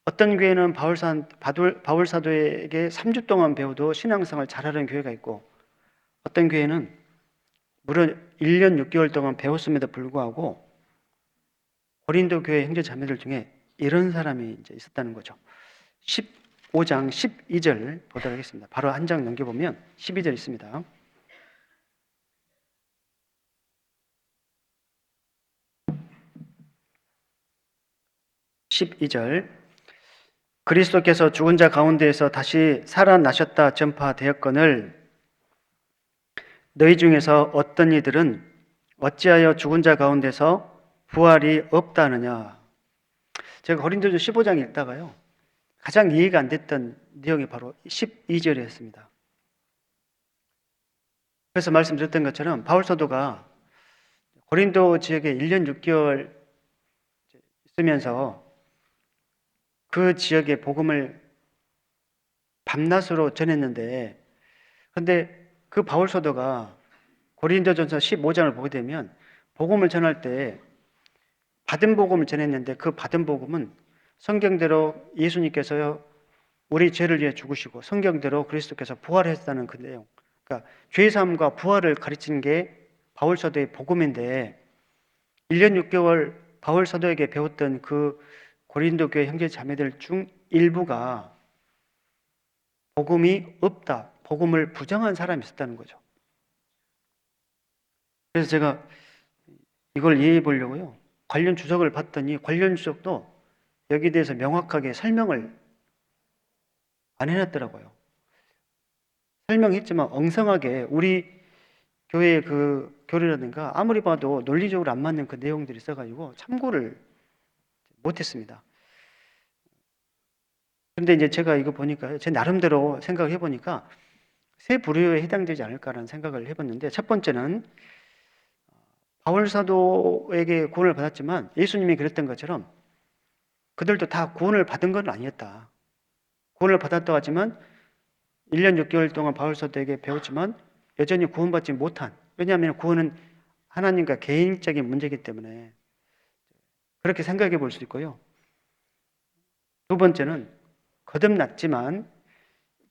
어떤 교회는 바울 사도에게 3주 동안 배워도 신앙생활 잘하는 교회가 있고 어떤 교회는 무려 1년 6개월 동안 배웠음에도 불구하고 고린도 교회 형제 자매들 중에 이런 사람이 이제 있었다는 거죠. 15장 12절 보도록 하겠습니다. 바로 한 장 넘겨보면 12절 있습니다. (12절) 그리스도께서 죽은 자 가운데에서 다시 살아나셨다 전파되었거늘 너희 중에서 어떤 이들은 어찌하여 죽은 자 가운데서 부활이 없다느냐. 제가 고린도전 15장 읽다가요 가장 이해가 안 됐던 내용이 바로 12절이었습니다. 그래서 말씀드렸던 것처럼 바울 사도가 고린도 지역에 1년 6개월 있으면서 그 지역의 복음을 밤낮으로 전했는데 그런데 그 바울 사도가 고린도전서 15장을 보게 되면 복음을 전할 때 받은 복음을 전했는데 그 받은 복음은 성경대로 예수님께서 우리 죄를 위해 죽으시고 성경대로 그리스도께서 부활했다는 그 내용, 그러니까 죄사함과 부활을 가르치는 게 바울 사도의 복음인데 1년 6개월 바울 사도에게 배웠던 그 고린도 교회 형제 자매들 중 일부가 복음이 없다, 복음을 부정한 사람이 있었다는 거죠. 그래서 제가 이걸 이해해 보려고요 관련 주석을 봤더니 관련 주석도 여기에 대해서 명확하게 설명을 안 해놨더라고요. 설명했지만 엉성하게 우리 교회의 그 교리라든가 아무리 봐도 논리적으로 안 맞는 그 내용들이 있어가지고 참고를 못했습니다. 그런데 이제 제가 이거 보니까 제 나름대로 생각을 해보니까 세 부류에 해당되지 않을까라는 생각을 해봤는데 첫 번째는 바울 사도에게 구원을 받았지만 예수님이 그랬던 것처럼 그들도 다 구원을 받은 건 아니었다. 구원을 받았다고 하지만 1년 6개월 동안 바울 사도에게 배웠지만 여전히 구원받지 못한, 왜냐하면 구원은 하나님과 개인적인 문제이기 때문에 그렇게 생각해 볼 수 있고요. 두 번째는 거듭났지만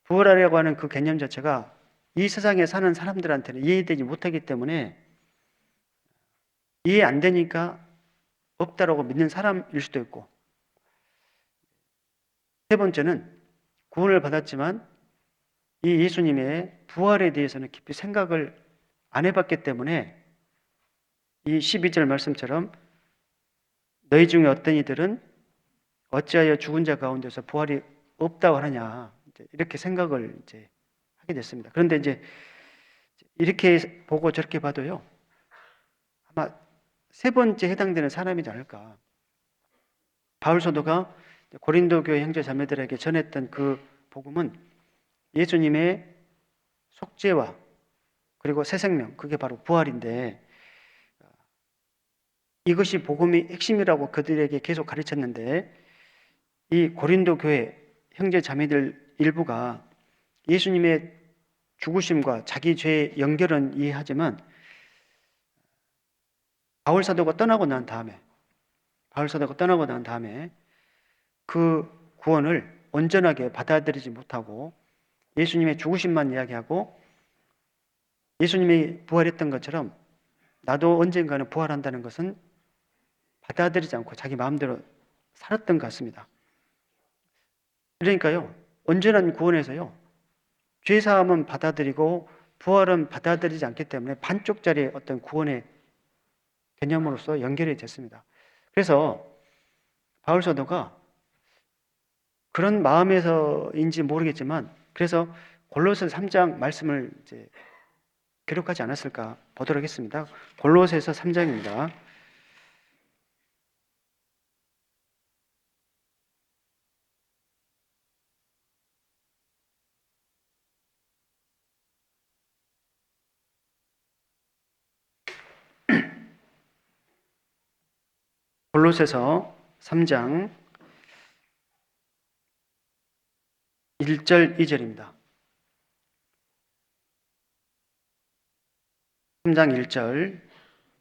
부활하려고 하는 그 개념 자체가 이 세상에 사는 사람들한테는 이해되지 못하기 때문에 이해 안 되니까 없다라고 믿는 사람일 수도 있고, 세 번째는 구원을 받았지만 이 예수님의 부활에 대해서는 깊이 생각을 안 해봤기 때문에 이 12절 말씀처럼 너희 중에 어떤 이들은 어찌하여 죽은 자 가운데서 부활이 없다고 하느냐 이렇게 생각을 이제 하게 됐습니다. 그런데 이제 이렇게 보고 저렇게 봐도요 아마 세 번째 해당되는 사람이지 않을까. 바울 사도가 고린도 교회 형제 자매들에게 전했던 그 복음은 예수님의 속죄와 그리고 새 생명, 그게 바로 부활인데 이것이 복음의 핵심이라고 그들에게 계속 가르쳤는데 이 고린도 교회 형제 자매들 일부가 예수님의 죽으심과 자기 죄의 연결은 이해하지만 바울 사도가 떠나고 난 다음에 그 구원을 온전하게 받아들이지 못하고 예수님의 죽으심만 이야기하고 예수님이 부활했던 것처럼 나도 언젠가는 부활한다는 것은 받아들이지 않고 자기 마음대로 살았던 것 같습니다. 그러니까요, 온전한 구원에서요, 죄사함은 받아들이고 부활은 받아들이지 않기 때문에 반쪽짜리 어떤 구원의 개념으로서 연결이 됐습니다. 그래서 바울 사도가 그런 마음에서인지 모르겠지만 그래서 골로새 3장 말씀을 이제 기록하지 않았을까 보도록 하겠습니다. 골로새서 3장입니다. 골로새서 3장 1절 2절입니다. 3장 1절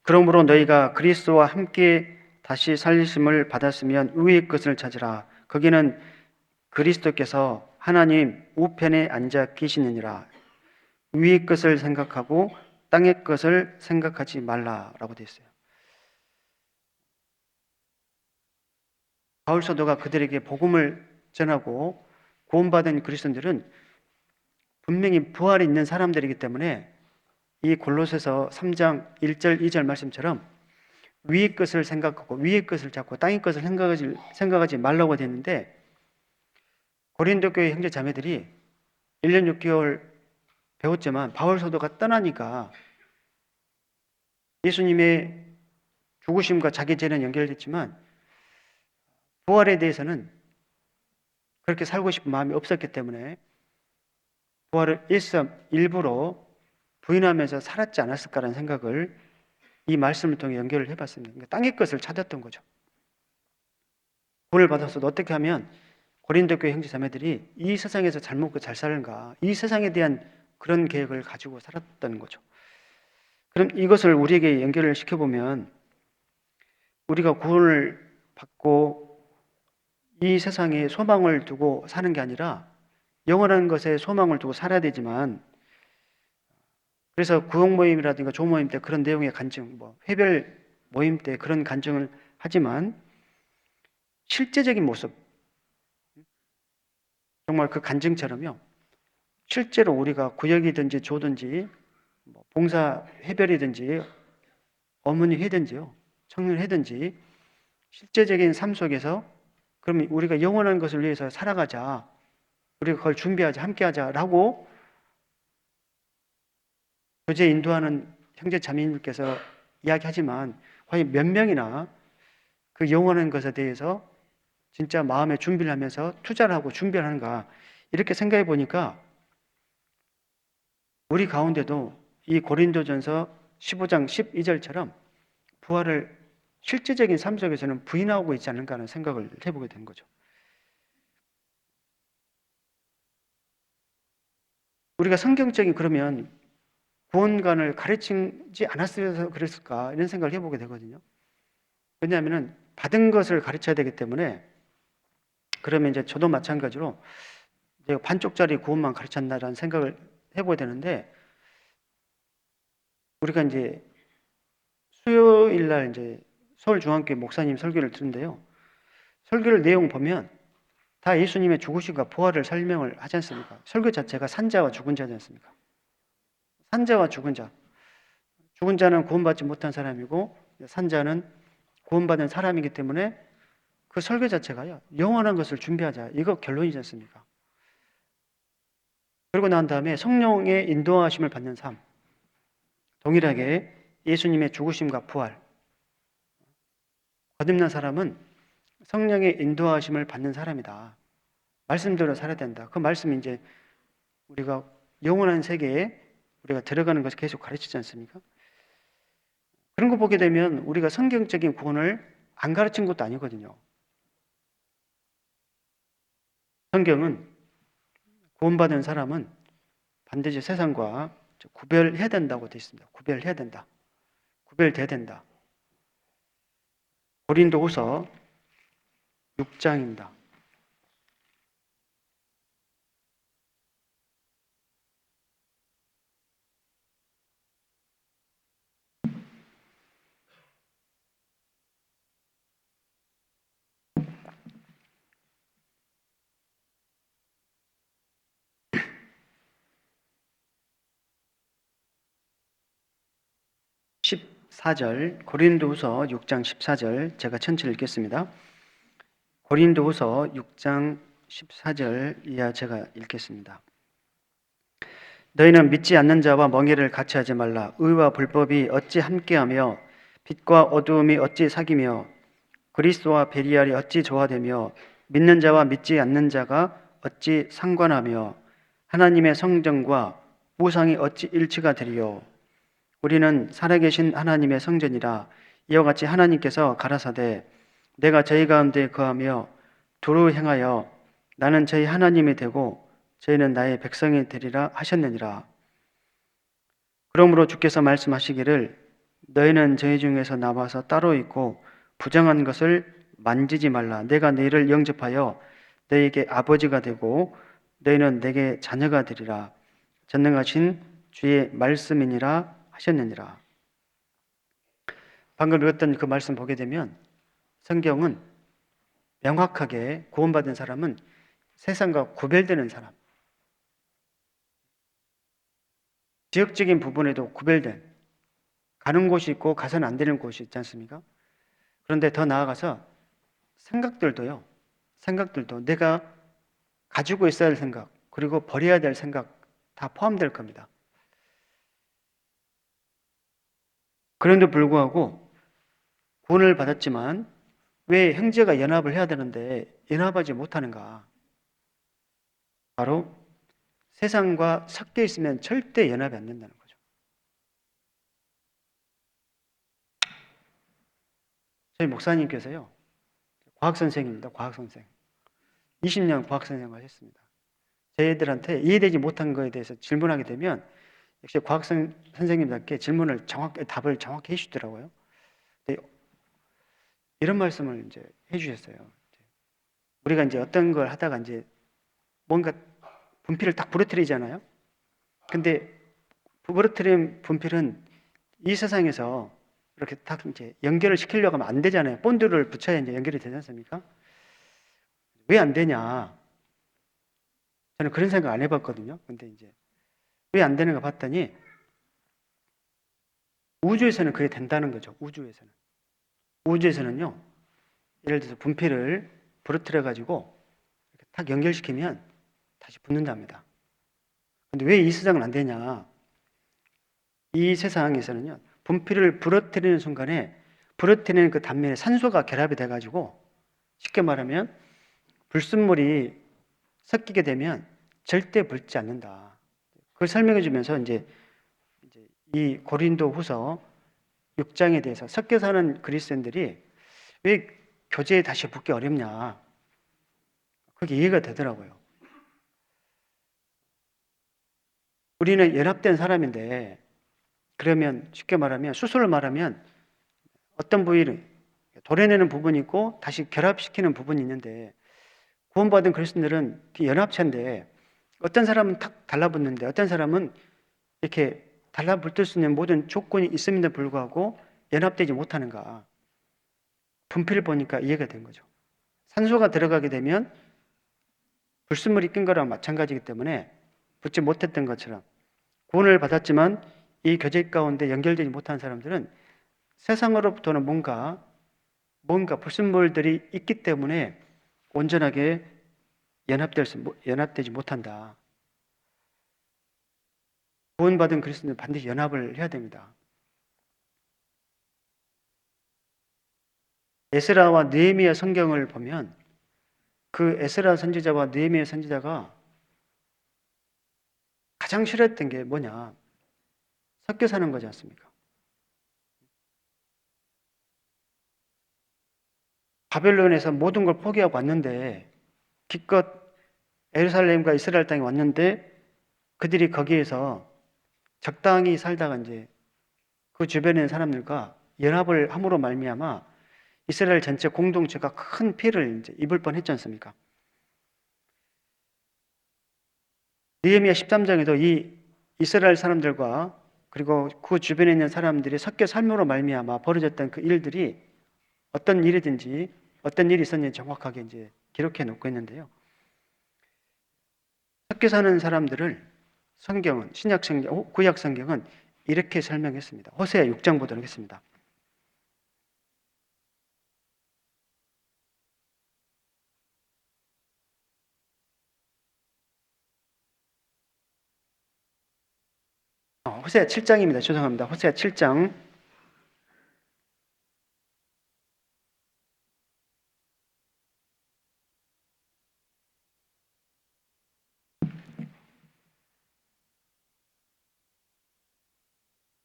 그러므로 너희가 그리스도와 함께 다시 살리심을 받았으면 위의 것을 찾으라. 거기는 그리스도께서 하나님 우편에 앉아 계시느니라. 위의 것을 생각하고 땅의 것을 생각하지 말라라고 되어 있어요. 바울 사도가 그들에게 복음을 전하고 구원받은 그리스도인들은 분명히 부활이 있는 사람들이기 때문에 이 골로새서 3장 1절 2절 말씀처럼 위의 것을 생각하고 위의 것을 잡고 땅의 것을 생각하지 말라고 되어 있는데 고린도 교회 형제 자매들이 1년 6개월 배웠지만 바울 사도가 떠나니까 예수님의 죽으심과 자기 죄는 연결됐지만 부활에 대해서는 그렇게 살고 싶은 마음이 없었기 때문에 부활을 일부러 부인하면서 살았지 않았을까라는 생각을 이 말씀을 통해 연결을 해봤습니다. 그러니까 땅의 것을 찾았던 거죠. 구원을 받았어도 어떻게 하면 고린도 교회 형제 자매들이 이 세상에서 잘 먹고 잘 사는가, 이 세상에 대한 그런 계획을 가지고 살았던 거죠. 그럼 이것을 우리에게 연결을 시켜보면 우리가 구원을 받고 이 세상에 소망을 두고 사는 게 아니라 영원한 것에 소망을 두고 살아야 되지만 그래서 구역 모임이라든가 조모임 때 그런 내용의 간증, 회별 모임 때 그런 간증을 하지만 실제적인 모습, 정말 그 간증처럼요. 실제로 우리가 구역이든지 조든지 봉사 회별이든지 어머니 회든지요, 청년 회든지 실제적인 삶 속에서 그럼 우리가 영원한 것을 위해서 살아가자, 우리가 그걸 준비하자, 함께하자라고 교제 인도하는 형제 자매님께서 이야기하지만 과연 몇 명이나 그 영원한 것에 대해서 진짜 마음의 준비를 하면서 투자를 하고 준비를 하는가 이렇게 생각해 보니까 우리 가운데도 이 고린도전서 15장 12절처럼 부활을 실제적인 삶 속에서는 부인하고 있지 않을까 하는 생각을 해보게 된 거죠. 우리가 성경적인 그러면 구원관을 가르치지 않았어서 그랬을까 이런 생각을 해보게 되거든요. 왜냐하면 받은 것을 가르쳐야 되기 때문에 그러면 이제 저도 마찬가지로 내가 반쪽짜리 구원만 가르쳤나라는 생각을 해보게 되는데 우리가 이제 수요일 날 이제 서울중앙교회 목사님 설교를 듣는데요. 설교를 내용 보면 다 예수님의 죽으심과 부활을 설명을 하지 않습니까? 설교 자체가 산자와 죽은 자지 않습니까? 산자와 죽은 자. 죽은 자는 구원받지 못한 사람이고 산자는 구원받은 사람이기 때문에 그 설교 자체가요. 영원한 것을 준비하자. 이거 결론이지 않습니까? 그러고 난 다음에 성령의 인도하심을 받는 삶. 동일하게 예수님의 죽으심과 부활. 거듭난 사람은 성령의 인도하심을 받는 사람이다. 말씀대로 살아야 된다. 그 말씀이 이제 우리가 영원한 세계에 우리가 들어가는 것을 계속 가르치지 않습니까? 그런 거 보게 되면 우리가 성경적인 구원을 안 가르친 것도 아니거든요. 성경은 구원받은 사람은 반드시 세상과 구별해야 된다고 되어 있습니다. 구별해야 된다. 구별돼야 된다. 고린도후서 6장입니다. 14절, 고린도후서 6장 14절 제가 천천히 읽겠습니다. 고린도후서 6장 14절 이하 제가 읽겠습니다. 너희는 믿지 않는 자와 멍에를 같이 하지 말라. 의와 불법이 어찌 함께하며 빛과 어두움이 어찌 사귀며 그리스도와 베리알이 어찌 조화되며 믿는 자와 믿지 않는 자가 어찌 상관하며 하나님의 성전과 우상이 어찌 일치가 되리요. 우리는 살아계신 하나님의 성전이라. 이와 같이 하나님께서 가라사대 내가 저희 가운데 거하며 두루 행하여 나는 저희 하나님이 되고 저희는 나의 백성이 되리라 하셨느니라. 그러므로 주께서 말씀하시기를 너희는 저희 중에서 나와서 따로 있고 부정한 것을 만지지 말라. 내가 너희를 영접하여 너희에게 아버지가 되고 너희는 내게 자녀가 되리라. 전능하신 주의 말씀이니라 하셨느니라. 방금 읽었던 그 말씀 보게 되면 성경은 명확하게 구원받은 사람은 세상과 구별되는 사람, 지역적인 부분에도 구별된, 가는 곳이 있고 가서는 안 되는 곳이 있지 않습니까? 그런데 더 나아가서 생각들도 내가 가지고 있어야 할 생각, 그리고 버려야 될 생각 다 포함될 겁니다. 그런데 불구하고 구원을 받았지만 왜 형제가 연합을 해야 되는데 연합하지 못하는가? 바로 세상과 섞여 있으면 절대 연합이 안 된다는 거죠. 저희 목사님께서요, 과학선생입니다. 과학선생. 20년 과학선생을 하셨습니다. 저희들한테 이해되지 못한 거에 대해서 질문하게 되면 역시 과학선생님답게 답을 정확히 해주시더라고요. 이런 말씀을 이제 해주셨어요. 우리가 이제 어떤 걸 하다가 이제 뭔가 분필을 딱 부러뜨리잖아요. 근데 부러뜨린 분필은 이 세상에서 이렇게 딱 이제 연결을 시키려고 하면 안 되잖아요. 본드를 붙여야 이제 연결이 되지 않습니까? 왜 안 되냐? 저는 그런 생각 안 해봤거든요. 근데 이제 왜 안 되는가 봤더니 우주에서는 그게 된다는 거죠. 우주에서는요. 예를 들어서 분필을 부러뜨려 가지고 이렇게 딱 연결시키면 다시 붙는답니다. 근데 왜 이 세상은 안 되냐? 이 세상에서는요. 분필을 부러뜨리는 순간에 부러뜨리는 그 단면에 산소가 결합이 돼 가지고 쉽게 말하면 불순물이 섞이게 되면 절대 붙지 않는다. 그걸 설명해 주면서 이제 이 고린도후서 6장에 대해서 섞여 사는 그리스도인들이 왜 교제에 다시 붙기 어렵냐? 그게 이해가 되더라고요. 우리는 연합된 사람인데 그러면 쉽게 말하면 수술을 말하면 어떤 부위를 도려내는 부분이 있고 다시 결합시키는 부분이 있는데 구원받은 그리스도인들은 연합체인데 어떤 사람은 탁 달라붙는데 어떤 사람은 이렇게 달라붙을 수 있는 모든 조건이 있음에도 불구하고 연합되지 못하는가? 분필을 보니까 이해가 된 거죠. 산소가 들어가게 되면 불순물이 낀 거랑 마찬가지이기 때문에 붙지 못했던 것처럼 구원을 받았지만 이 교제 가운데 연결되지 못한 사람들은 세상으로부터는 뭔가 불순물들이 있기 때문에 온전하게 연합되지 못한다. 구원받은 그리스도인은 반드시 연합을 해야 됩니다. 에스라와 느헤미야 성경을 보면 그 에스라 선지자와 느헤미야 선지자가 가장 싫어했던 게 뭐냐? 섞여 사는 거지 않습니까? 바벨론에서 모든 걸 포기하고 왔는데 기껏 예루살렘과 이스라엘 땅에 왔는데 그들이 거기에서 적당히 살다가 이제 그 주변에 있는 사람들과 연합을 함으로 말미암아 이스라엘 전체 공동체가 큰 피해를 이제 입을 뻔했지 않습니까? 느헤미야 13장에도 이 이스라엘 사람들과 그리고 그 주변에 있는 사람들이 섞여 삶으로 말미암아 벌어졌던 그 일들이 어떤 일이든지 어떤 일이 있었는지 정확하게 이제 기록해 놓고 있는데요. 섞여 사는 사람들을 신약 성경, 구약 성경은 이렇게 설명했습니다. 호세아 6장 보도록 하겠습니다. 호세아 7장입니다. 죄송합니다. 호세아 7장.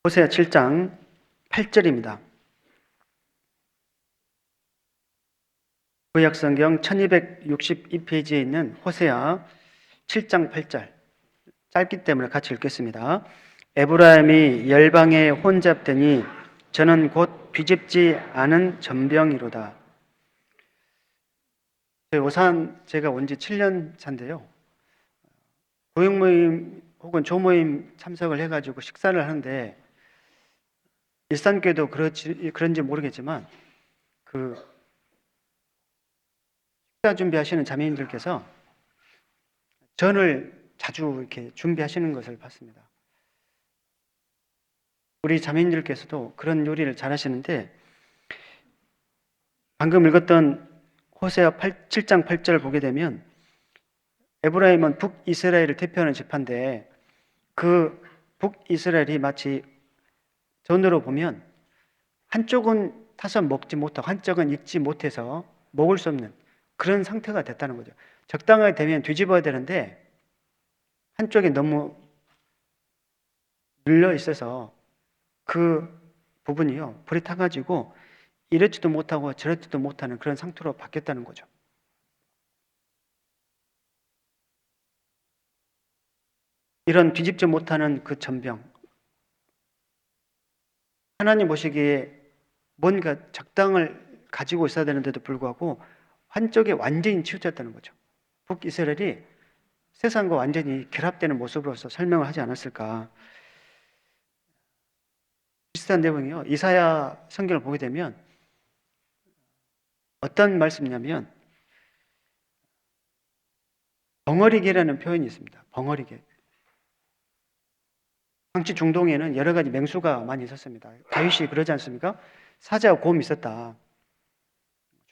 호세아 7장 8절입니다. 구약성경 1262페이지에 있는 호세아 7장 8절. 짧기 때문에 같이 읽겠습니다. 에브라임이 열방에 혼잡되니 저는 곧 뒤집지 않은 전병이로다. 오산 제가 온 지 7년 차인데요. 고용모임 혹은 조모임 참석을 해가지고 식사를 하는데 일산교회도 그런지 모르겠지만 그 식사 준비하시는 자매님들께서 전을 자주 이렇게 준비하시는 것을 봤습니다. 우리 자매님들께서도 그런 요리를 잘 하시는데 방금 읽었던 호세아 7장 8절 보게 되면 에브라임은 북이스라엘을 대표하는 지파인데 그 북이스라엘이 마치 전으로 보면 한쪽은 타서 먹지 못하고 한쪽은 익지 못해서 먹을 수 없는 그런 상태가 됐다는 거죠. 적당하게 되면 뒤집어야 되는데 한쪽이 너무 눌려 있어서 그 부분이요 불이 타가지고 이렇지도 못하고 저렇지도 못하는 그런 상태로 바뀌었다는 거죠. 이런 뒤집지 못하는 그 전병, 하나님 보시기에 뭔가 적당을 가지고 있어야 되는데도 불구하고 한쪽에 완전히 치우쳤다는 거죠. 북이스라엘이 세상과 완전히 결합되는 모습으로서 설명을 하지 않았을까. 비슷한 내용이요. 이사야 성경을 보게 되면 어떤 말씀이냐면 벙어리개라는 표현이 있습니다. 벙어리개. 당시 중동에는 여러 가지 맹수가 많이 있었습니다. 다윗이 그러지 않습니까? 사자와 곰이 있었다.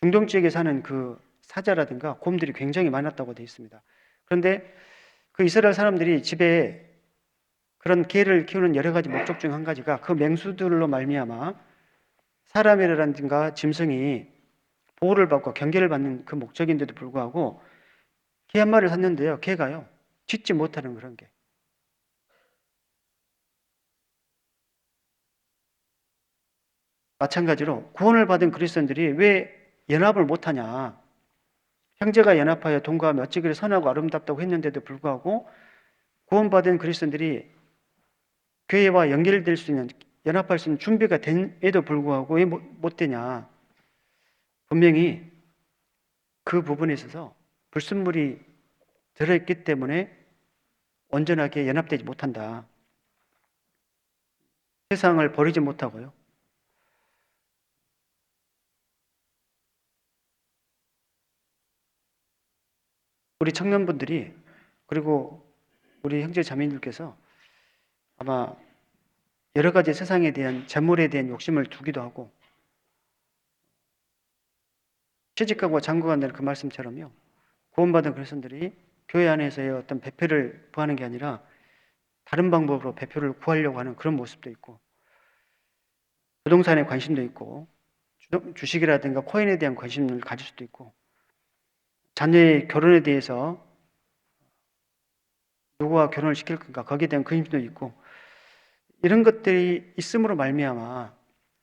중동 지역에 사는 그 사자라든가 곰들이 굉장히 많았다고 되어 있습니다. 그런데 그 이스라엘 사람들이 집에 그런 개를 키우는 여러 가지 목적 중 한 가지가 그 맹수들로 말미암아 사람이라든가 짐승이 보호를 받고 경계를 받는 그 목적인데도 불구하고 개 한 마리를 샀는데요. 개가요. 짖지 못하는 그런 개. 마찬가지로 구원을 받은 그리스도인들이 왜 연합을 못하냐. 형제가 연합하여 동거하며 어찌 그리 선하고 아름답다고 했는데도 불구하고 구원받은 그리스도인들이 교회와 연결될 수 있는 연합할 수 있는 준비가 된에도 불구하고 왜 못 되냐. 분명히 그 부분에 있어서 불순물이 들어있기 때문에 온전하게 연합되지 못한다. 세상을 버리지 못하고요. 우리 청년분들이 그리고 우리 형제 자매님들께서 아마 여러 가지 세상에 대한 재물에 대한 욕심을 두기도 하고 취직하고 장구간다는 그 말씀처럼요. 구원받은 그리스도인들이 교회 안에서의 어떤 배표를 구하는 게 아니라 다른 방법으로 배표를 구하려고 하는 그런 모습도 있고 부동산에 관심도 있고 주식이라든가 코인에 대한 관심을 가질 수도 있고 자녀의 결혼에 대해서 누구와 결혼을 시킬 건가 거기에 대한 관심도 있고 이런 것들이 있음으로 말미암아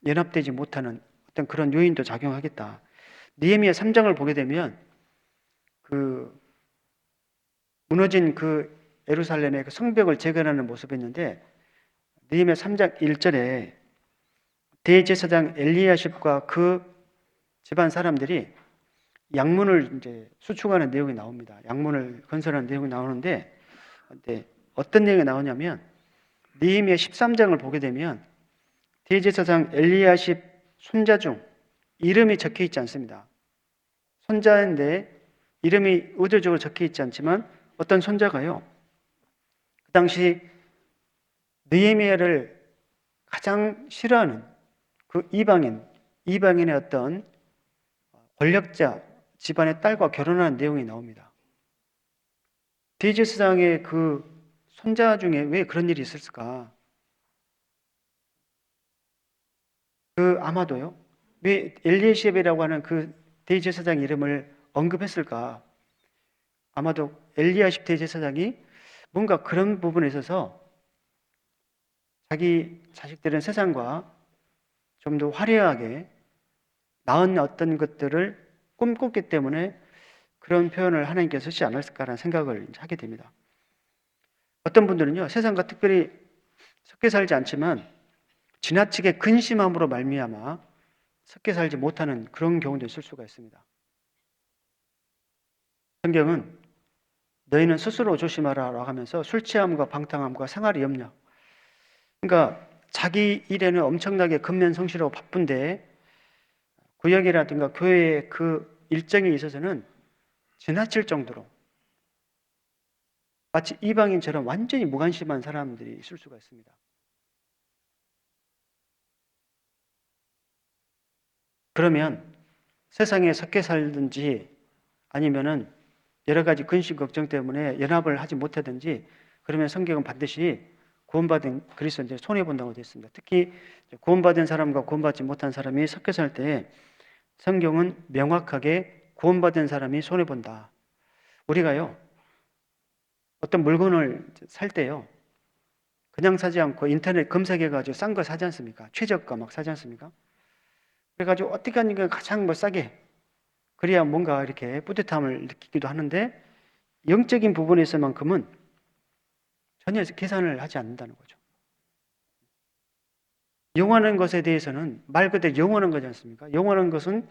연합되지 못하는 어떤 그런 요인도 작용하겠다. 느헤미야 3장을 보게 되면 그 무너진 그 예루살렘의 그 성벽을 재건하는 모습이 있는데 느헤미야 3장 1절에 대제사장 엘리야십과 그 집안 사람들이 양문을 이제 수축하는 내용이 나옵니다. 양문을 건설하는 내용이 나오는데 어떤 내용이 나오냐면 느헤미야 13장을 보게 되면 대제사장 엘리야십 손자 중 이름이 적혀 있지 않습니다. 손자인데 이름이 의도적으로 적혀 있지 않지만 어떤 손자가요. 그 당시 느헤미야를 가장 싫어하는 그 이방인의 어떤 권력자 집안의 딸과 결혼하는 내용이 나옵니다. 대제사장의 그 손자 중에 왜 그런 일이 있었을까? 아마도요. 왜 엘리에셉이라고 하는 그 대제사장 이름을 언급했을까? 아마도 엘리야십 대제사장이 뭔가 그런 부분에 있어서 자기 자식들은 세상과 좀 더 화려하게 나은 어떤 것들을 꿈꿨기 때문에 그런 표현을 하나님께서 쓰지 않았을까라는 생각을 하게 됩니다. 어떤 분들은요, 세상과 특별히 섞여 살지 않지만 지나치게 근심함으로 말미암아 섞여 살지 못하는 그런 경우도 있을 수가 있습니다. 성경은 너희는 스스로 조심하라라고 하면서 술 취함과 방탕함과 생활의 염려, 그러니까 자기 일에는 엄청나게 근면성실하고 바쁜데 구역이라든가 교회의 그 일정에 있어서는 지나칠 정도로 마치 이방인처럼 완전히 무관심한 사람들이 있을 수가 있습니다. 그러면 세상에 섞여 살든지 아니면은 여러 가지 근심 걱정 때문에 연합을 하지 못하든지 그러면 성경은 반드시 구원받은 그리스도인들이 손해본다고 되어 있습니다. 특히 구원받은 사람과 구원받지 못한 사람이 섞여 살 때 성경은 명확하게 구원받은 사람이 손해본다. 우리가요, 어떤 물건을 살 때요, 그냥 사지 않고 인터넷 검색해가지고 싼 거 사지 않습니까? 최저가 막 사지 않습니까? 그래가지고 어떻게 하는 게 가장 뭐 싸게 그래야 뭔가 이렇게 뿌듯함을 느끼기도 하는데 영적인 부분에서만큼은 전혀 계산을 하지 않는다는 거죠. 영원한 것에 대해서는 말 그대로 영원한 거지 않습니까? 영원한 것은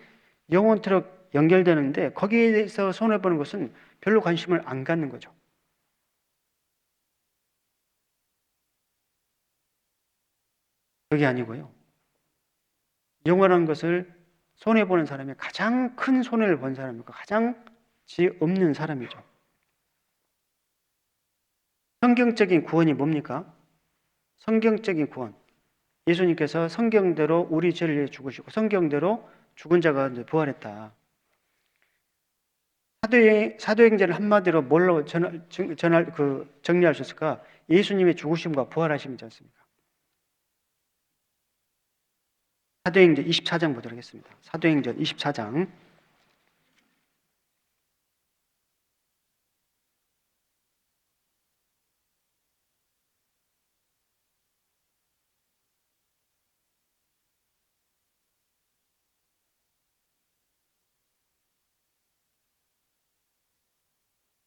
영원토록 연결되는데 거기에서 손해보는 것은 별로 관심을 안 갖는 거죠. 그게 아니고요. 영원한 것을 손해보는 사람이 가장 큰 손해를 본 사람이고 가장 지 없는 사람이죠. 성경적인 구원이 뭡니까? 성경적인 구원. 예수님께서 성경대로 우리 죄를 위해 죽으시고 성경대로 죽은 자가 부활했다. 사도행전을 한마디로 뭘로 정리할 수 있을까? 예수님의 죽으심과 부활하심이지 않습니까? 사도행전 24장 보도록 하겠습니다. 사도행전 24장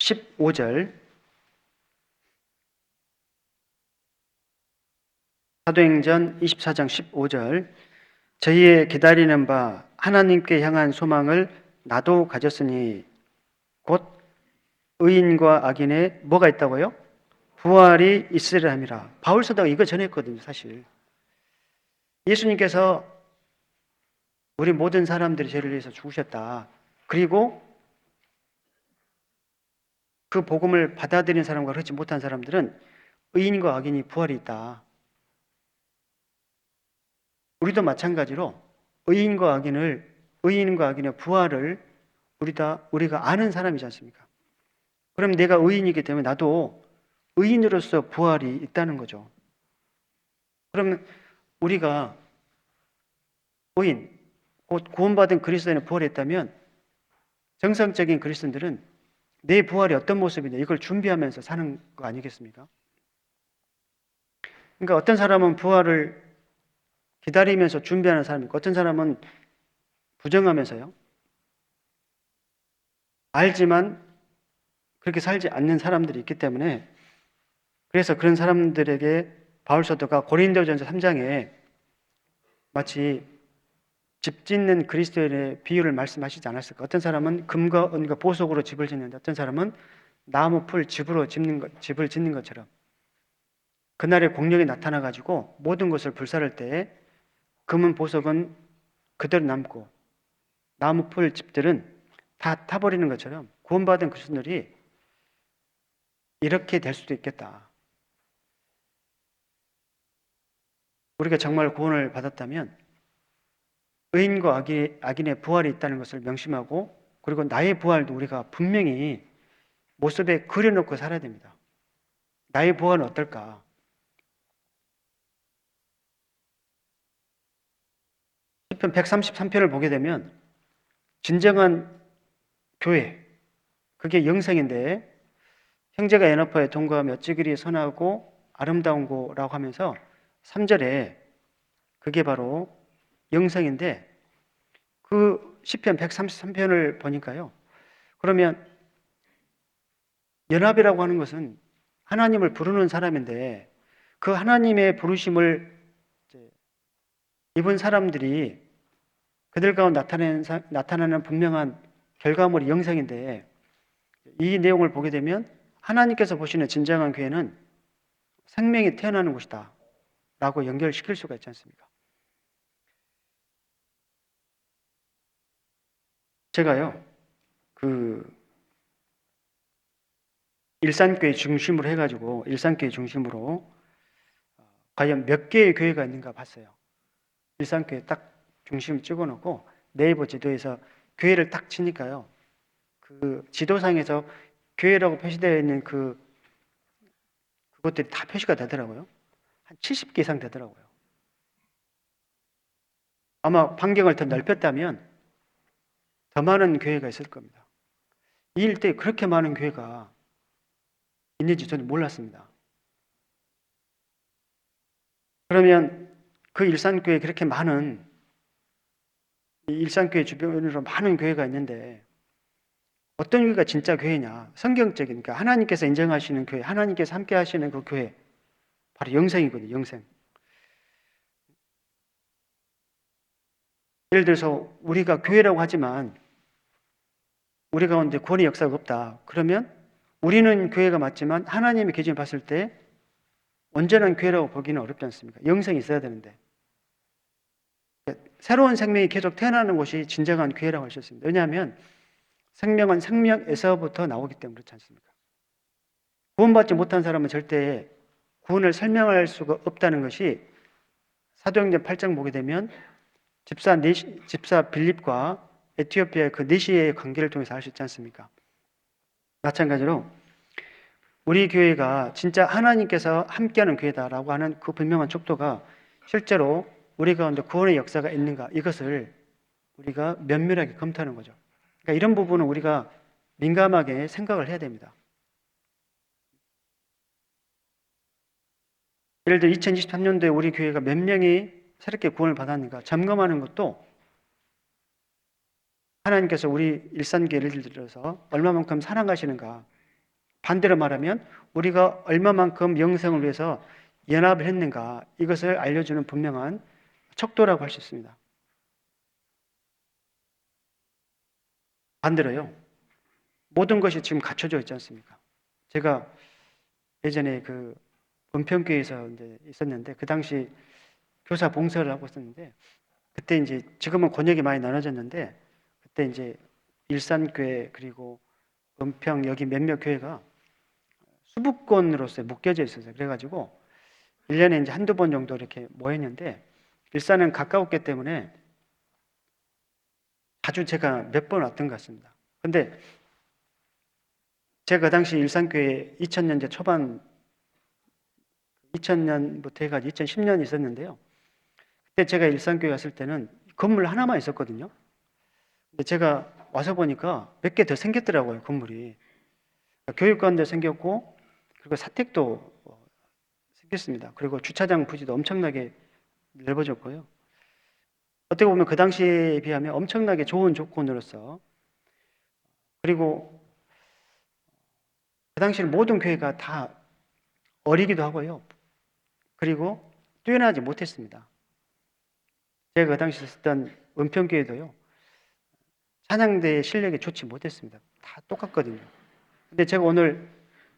15절. 사도행전 24장 15절. 저희의 기다리는 바 하나님께 향한 소망을 나도 가졌으니 곧 의인과 악인의 뭐가 있다고요? 부활이 있으려 함이라. 바울 사도가 이거 전했거든요, 사실. 예수님께서 우리 모든 사람들이 죄를 위해서 죽으셨다. 그리고 그 복음을 받아들인 사람과 그렇지 못한 사람들은 의인과 악인이 부활이 있다. 우리도 마찬가지로 의인과 악인의 부활을 우리가 아는 사람이지 않습니까? 그럼 내가 의인이기 때문에 나도 의인으로서 부활이 있다는 거죠. 그러면 우리가 의인, 곧 구원받은 그리스도인의 부활이 있다면 정상적인 그리스도인들은 내 부활이 어떤 모습이냐 이걸 준비하면서 사는 거 아니겠습니까? 그러니까 어떤 사람은 부활을 기다리면서 준비하는 사람이 있고 어떤 사람은 부정하면서요. 알지만 그렇게 살지 않는 사람들이 있기 때문에 그래서 그런 사람들에게 바울 사도가 고린도전서 3장에 마치 집 짓는 그리스도인의 비유를 말씀하시지 않았을까? 어떤 사람은 금과 은과 보석으로 집을 짓는데 어떤 사람은 나무 풀 집을 짓는 것처럼 그날의 공력이 나타나 가지고 모든 것을 불살을 때 금은 보석은 그대로 남고 나무 풀 집들은 다 타버리는 것처럼 구원받은 그리스도인들이 이렇게 될 수도 있겠다. 우리가 정말 구원을 받았다면 의인과 악인의 부활이 있다는 것을 명심하고, 그리고 나의 부활도 우리가 분명히 모습에 그려놓고 살아야 됩니다. 나의 부활은 어떨까? 시편 133편을 보게 되면 진정한 교회, 그게 영생인데, 형제가 연합하여 동거하며 어찌 선하고 아름다운 고라고 하면서 3절에 그게 바로 영생인데, 그 시편 133편을 보니까요. 그러면 연합이라고 하는 것은 하나님을 부르는 사람인데, 그 하나님의 부르심을 입은 사람들이 그들 가운데 나타나는 분명한 결과물이 영생인데, 이 내용을 보게 되면 하나님께서 보시는 진정한 교회는 생명이 태어나는 곳이다 라고 연결시킬 수가 있지 않습니까? 제가요, 그 일산교회 중심으로 해가지고 일산교회 중심으로 과연 몇 개의 교회가 있는가 봤어요. 일산교회 딱 중심 찍어놓고 네이버 지도에서 교회를 딱 치니까요, 그 지도상에서 교회라고 표시되어 있는 그것들이 다 표시가 되더라고요. 한 70개 이상 되더라고요. 아마 반경을 더 넓혔다면 더 많은 교회가 있을 겁니다. 이 일대에 그렇게 많은 교회가 있는지 저는 몰랐습니다. 그러면 그 일산교회에 그렇게 많은, 이 일산교회 주변으로 많은 교회가 있는데 어떤 교회가 진짜 교회냐? 성경적인, 그러니까 하나님께서 인정하시는 교회, 하나님께서 함께 하시는 그 교회, 바로 영생이거든요. 영생. 예를 들어서 우리가 교회라고 하지만 우리 가운데 구원의 역사가 없다. 그러면 우리는 교회가 맞지만 하나님의 기준을 봤을 때 온전한 교회라고 보기는 어렵지 않습니까? 영생이 있어야 되는데. 새로운 생명이 계속 태어나는 곳이 진정한 교회라고 할 수 있습니다. 왜냐하면 생명은 생명에서부터 나오기 때문에 그렇지 않습니까? 구원받지 못한 사람은 절대 구원을 설명할 수가 없다는 것이 사도행전 8장 보게 되면 집사 빌립과 에티오피아의 그 내시의 관계를 통해서 알 수 있지 않습니까? 마찬가지로 우리 교회가 진짜 하나님께서 함께하는 교회다라고 하는 그 분명한 촉도가 실제로 우리 가운데 구원의 역사가 있는가, 이것을 우리가 면밀하게 검토하는 거죠. 그러니까 이런 부분은 우리가 민감하게 생각을 해야 됩니다. 예를 들어 2023년도에 우리 교회가 몇 명이 새롭게 구원을 받았는가 점검하는 것도 하나님께서 우리 일산교회를 들어서 얼마만큼 사랑하시는가, 반대로 말하면 우리가 얼마만큼 영생을 위해서 연합을 했는가, 이것을 알려주는 분명한 척도라고 할 수 있습니다. 반대로요, 모든 것이 지금 갖춰져 있지 않습니까? 제가 예전에 그 은평교회에서 이제 있었는데, 그 당시 교사 봉사를 하고 있었는데, 그때 이제 지금은 권역이 많이 나눠졌는데, 그때 이제 일산교회 그리고 은평 여기 몇몇 교회가 수부권으로서 묶여져 있었어요. 그래가지고 1년에 이제 한두 번 정도 이렇게 모였는데, 일산은 가까웠기 때문에 자주 제가 몇 번 왔던 것 같습니다. 근데 제가 그 당시 일산교회 2000년대 초반, 2000년부터 해가지고 2010년 있었는데요. 그때 제가 일산교회 왔을 때는 건물 하나만 있었거든요. 근데 제가 와서 보니까 몇 개 더 생겼더라고요, 건물이. 교육관도 생겼고, 그리고 사택도 생겼습니다. 그리고 주차장 부지도 엄청나게 넓어졌고요. 어떻게 보면 그 당시에 비하면 엄청나게 좋은 조건으로서, 그리고 그 당시에는 모든 교회가 다 어리기도 하고요. 그리고 뛰어나지 못했습니다. 제가 그 당시 있었던 은평교회도요, 찬양대 실력이 좋지 못했습니다. 다 똑같거든요. 근데 제가 오늘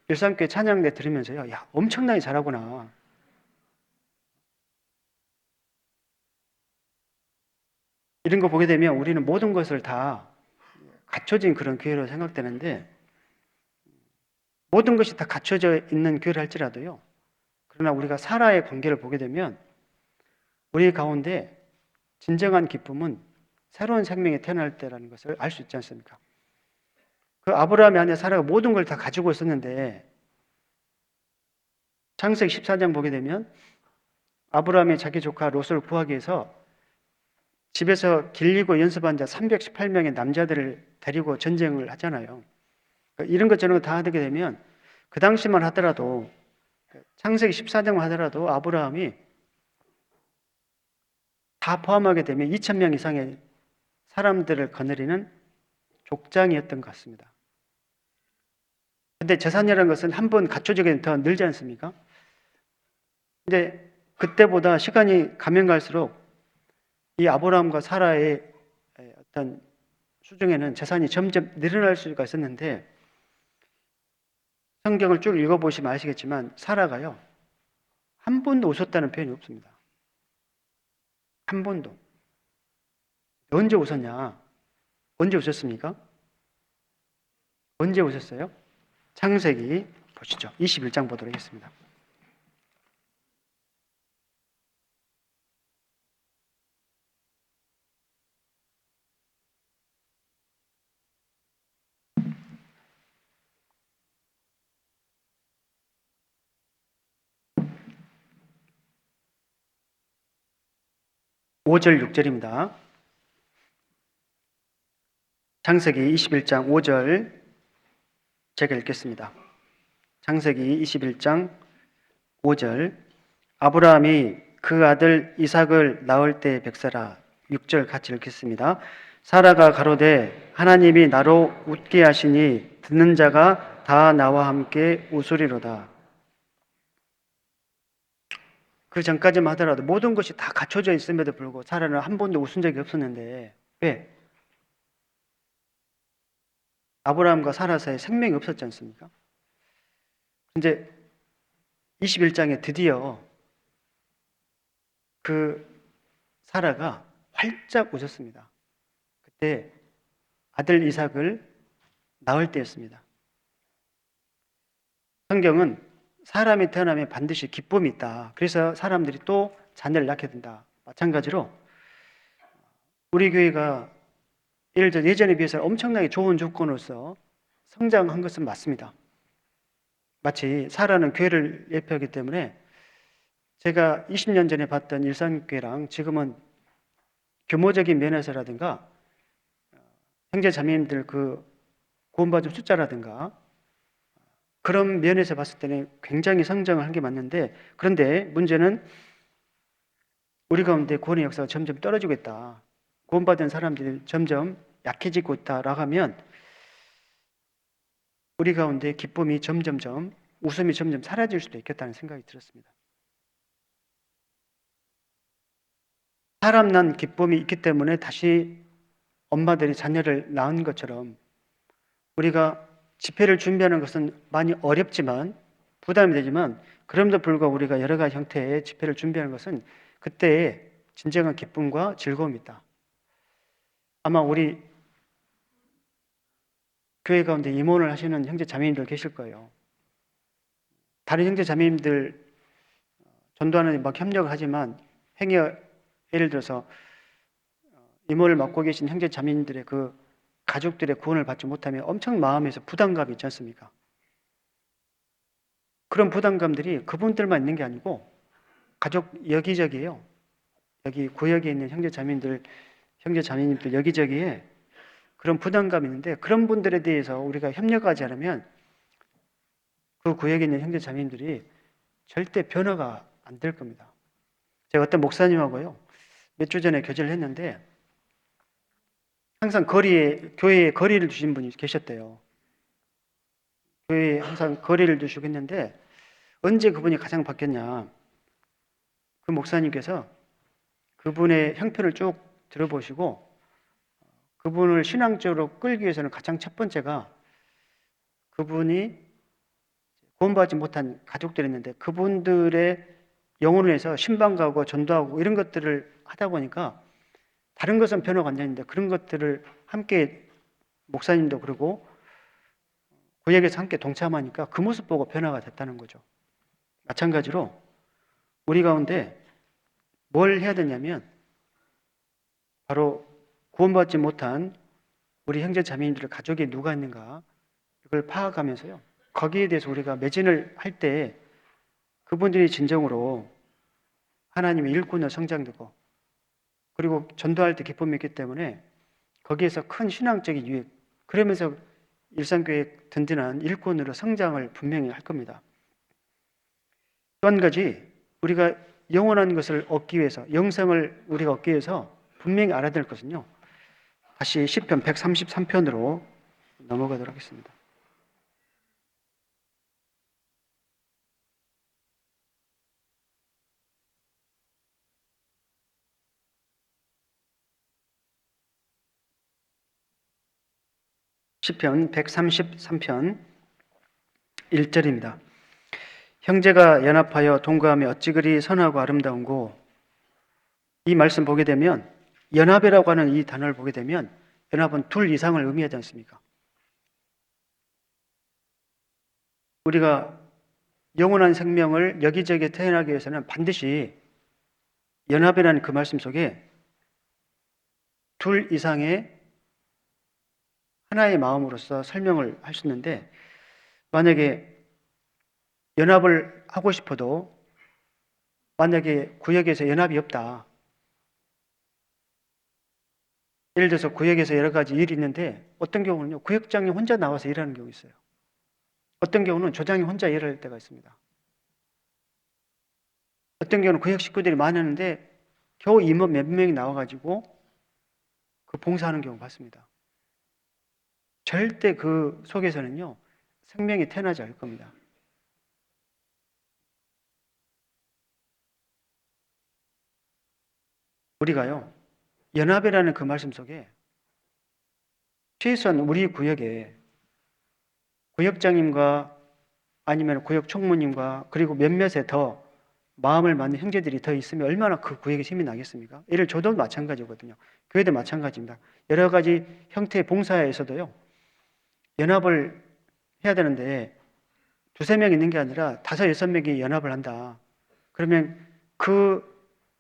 일산교회 찬양대 들으면서요, 야, 엄청나게 잘하구나. 이런 거 보게 되면 우리는 모든 것을 다 갖춰진 그런 교회로 생각되는데, 모든 것이 다 갖춰져 있는 교회를 할지라도요, 그러나 우리가 사라의 관계를 보게 되면 우리 가운데 진정한 기쁨은 새로운 생명이 태어날 때라는 것을 알 수 있지 않습니까? 그 아브라함의 아내 사라가 모든 걸 다 가지고 있었는데 창세기 14장 보게 되면 아브라함이 자기 조카 롯을 구하기 위해서 집에서 길리고 연습한 자 318명의 남자들을 데리고 전쟁을 하잖아요. 이런 것 저런 거 다 하게 되면 그 당시만 하더라도 창세기 14장만 하더라도 아브라함이 다 포함하게 되면 2,000명 이상의 사람들을 거느리는 족장이었던 것 같습니다. 근데 재산이라는 것은 한 번 갖춰지게 더 늘지 않습니까? 근데 그때보다 시간이 가면 갈수록 이 아브라함과 사라의 어떤 수중에는 재산이 점점 늘어날 수가 있었는데 성경을 쭉 읽어보시면 아시겠지만 사라가요 한 번도 웃었다는 표현이 없습니다. 한 번도. 언제 웃었냐? 언제 웃었습니까? 언제 웃었어요? 창세기 보시죠. 21장 보도록 하겠습니다. (5절) (6절입니다) 창세기 21장 5절 제가 읽겠습니다. 창세기 21장 5절 아브라함이 그 아들 이삭을 낳을 때 백세라. 6절 같이 읽겠습니다. 사라가 가로되 하나님이 나로 웃게 하시니 듣는 자가 다 나와 함께 웃으리로다. 그 전까지만 하더라도 모든 것이 다 갖춰져 있음에도 불구하고 사라는 한 번도 웃은 적이 없었는데 왜? 아브라함과 사라 사이에 생명이 없었지 않습니까? 이제 21장에 드디어 그 사라가 활짝 웃었습니다. 그때 아들 이삭을 낳을 때였습니다. 성경은 사람이 태어나면 반드시 기쁨이 있다. 그래서 사람들이 또 자녀를 낳게 된다. 마찬가지로 우리 교회가 예를 들어 예전에 비해서 엄청나게 좋은 조건으로서 성장한 것은 맞습니다. 마치 사라는 교회를 예표하기 때문에 제가 20년 전에 봤던 일산교회랑 지금은 규모적인 면에서라든가 형제 자매님들 그 구원받은 숫자라든가 그런 면에서 봤을 때는 굉장히 성장을 한 게 맞는데 그런데 문제는 우리 가운데 구원의 역사가 점점 떨어지고 있다. 구원받은 사람들이 점점 약해지고 있다라고 하면 우리 가운데 기쁨이 점점점 웃음이 점점 사라질 수도 있겠다는 생각이 들었습니다. 사람 난 기쁨이 있기 때문에 다시 엄마들이 자녀를 낳은 것처럼 우리가 집회를 준비하는 것은 많이 어렵지만 부담이 되지만 그럼에도 불구하고 우리가 여러 가지 형태의 집회를 준비하는 것은 그때의 진정한 기쁨과 즐거움이 있다. 아마 우리 교회 가운데 임원을 하시는 형제 자매님들 계실 거예요. 다른 형제 자매님들 전도하는 막 협력을 하지만 행여 예를 들어서 임원을 맡고 계신 형제 자매님들의 그 가족들의 구원을 받지 못하면 엄청 마음에서 부담감이 있지 않습니까? 그런 부담감들이 그분들만 있는 게 아니고 가족 여기저기에요. 여기 구역에 있는 형제 자매님들 여기저기에 그런 부담감이 있는데 그런 분들에 대해서 우리가 협력하지 않으면 그 구역에 있는 형제 자매님들이 절대 변화가 안 될 겁니다. 제가 어떤 목사님하고요 몇 주 전에 교제를 했는데 항상 교회에 거리를 두신 분이 계셨대요. 교회에 항상 거리를 두시고 했는데 언제 그분이 가장 바뀌었냐? 그 목사님께서 그분의 형편을 쭉 들어보시고 그분을 신앙적으로 끌기 위해서는 가장 첫 번째가 그분이 구원받지 못한 가족들이 있는데 그분들의 영혼을 위해서 신방가고 전도하고 이런 것들을 하다 보니까 다른 것은 변화가 안 되는데 그런 것들을 함께 목사님도 그러고 구역에서 함께 동참하니까 그 모습 보고 변화가 됐다는 거죠. 마찬가지로 우리 가운데 뭘 해야 되냐면 바로 구원받지 못한 우리 형제 자매님들의 가족에 누가 있는가 이걸 파악하면서요. 거기에 대해서 우리가 매진을 할 때 그분들이 진정으로 하나님의 일꾼으로 성장되고 그리고 전도할 때 기쁨이 있기 때문에 거기에서 큰 신앙적인 유익 그러면서 일상교회 든든한 일꾼으로 성장을 분명히 할 겁니다. 또 한 가지 우리가 영원한 것을 얻기 위해서 영생을 우리가 얻기 위해서 분명히 알아야 될 것은요. 다시 시편 133편으로 넘어가도록 하겠습니다. 시편 133편 1절입니다. 형제가 연합하여 동거하며 어찌 그리 선하고 아름다운고. 이 말씀 보게 되면 연합이라고 하는 이 단어를 보게 되면 연합은 둘 이상을 의미하지 않습니까? 우리가 영원한 생명을 여기저기 태어나기 위해서는 반드시 연합이라는 그 말씀 속에 둘 이상의 하나의 마음으로서 설명을 할 수 있는데 만약에 연합을 하고 싶어도 만약에 구역에서 연합이 없다. 예를 들어서 구역에서 여러 가지 일이 있는데 어떤 경우는요. 구역장이 혼자 나와서 일하는 경우 있어요. 어떤 경우는 조장이 혼자 일을 할 때가 있습니다. 어떤 경우는 구역 식구들이 많았는데 겨우 임원 몇 명이 나와가지고 그 봉사하는 경우 봤습니다. 절대 그 속에서는요. 생명이 태어나지 않을 겁니다. 우리가요. 연합이라는 그 말씀 속에 최소한 우리 구역에 구역장님과 아니면 구역 총무님과 그리고 몇몇의 더 마음을 맞는 형제들이 더 있으면 얼마나 그 구역에 힘이 나겠습니까? 예를 저도 마찬가지거든요. 교회도 마찬가지입니다. 여러 가지 형태의 봉사에서도요. 연합을 해야 되는데 두세 명 있는 게 아니라 다섯 여섯 명이 연합을 한다. 그러면 그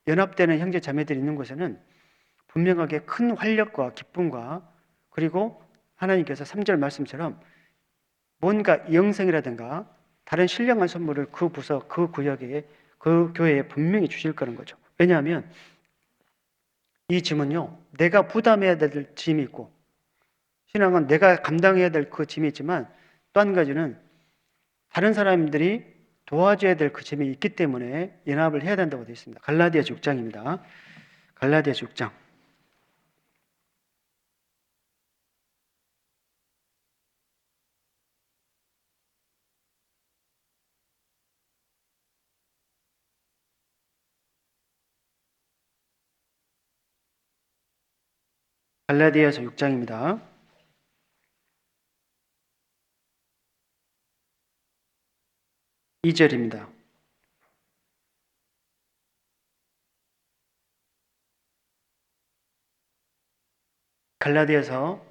연합되는 형제 자매들이 있는 곳에는 분명하게 큰 활력과 기쁨과 그리고 하나님께서 3절 말씀처럼 뭔가 영성이라든가 다른 신령한 선물을 그 부서, 그 구역에, 그 교회에 분명히 주실 거는 거죠. 왜냐하면 이 짐은요, 내가 부담해야 될 짐이 있고 신앙은 내가 감당해야 될 그 짐이 있지만 또 한 가지는 다른 사람들이 도와줘야 될 그 짐이 있기 때문에 연합을 해야 된다고 되어 있습니다. 갈라디아서 6장입니다. 갈라디아서 6장. 갈라디아서 6장입니다. 2절입니다. 갈라디아서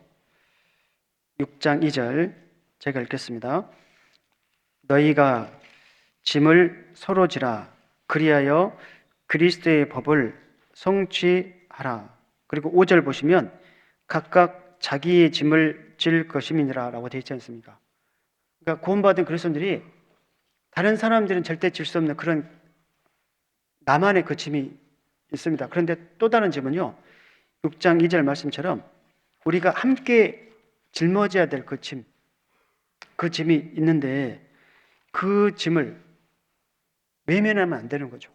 6장 2절 제가 읽겠습니다. 너희가 짐을 서로 지라 그리하여 그리스도의 법을 성취하라. 그리고 5절 보시면 각각 자기의 짐을 질 것임이니라 라고 되어 있지 않습니까? 그러니까 구원받은 그리스도인들이 다른 사람들은 절대 질 수 없는 그런 나만의 그 짐이 있습니다. 그런데 또 다른 짐은요. 6장 2절 말씀처럼 우리가 함께 짊어져야 될 그 짐, 그 짐이 있는데 그 짐을 외면하면 안 되는 거죠.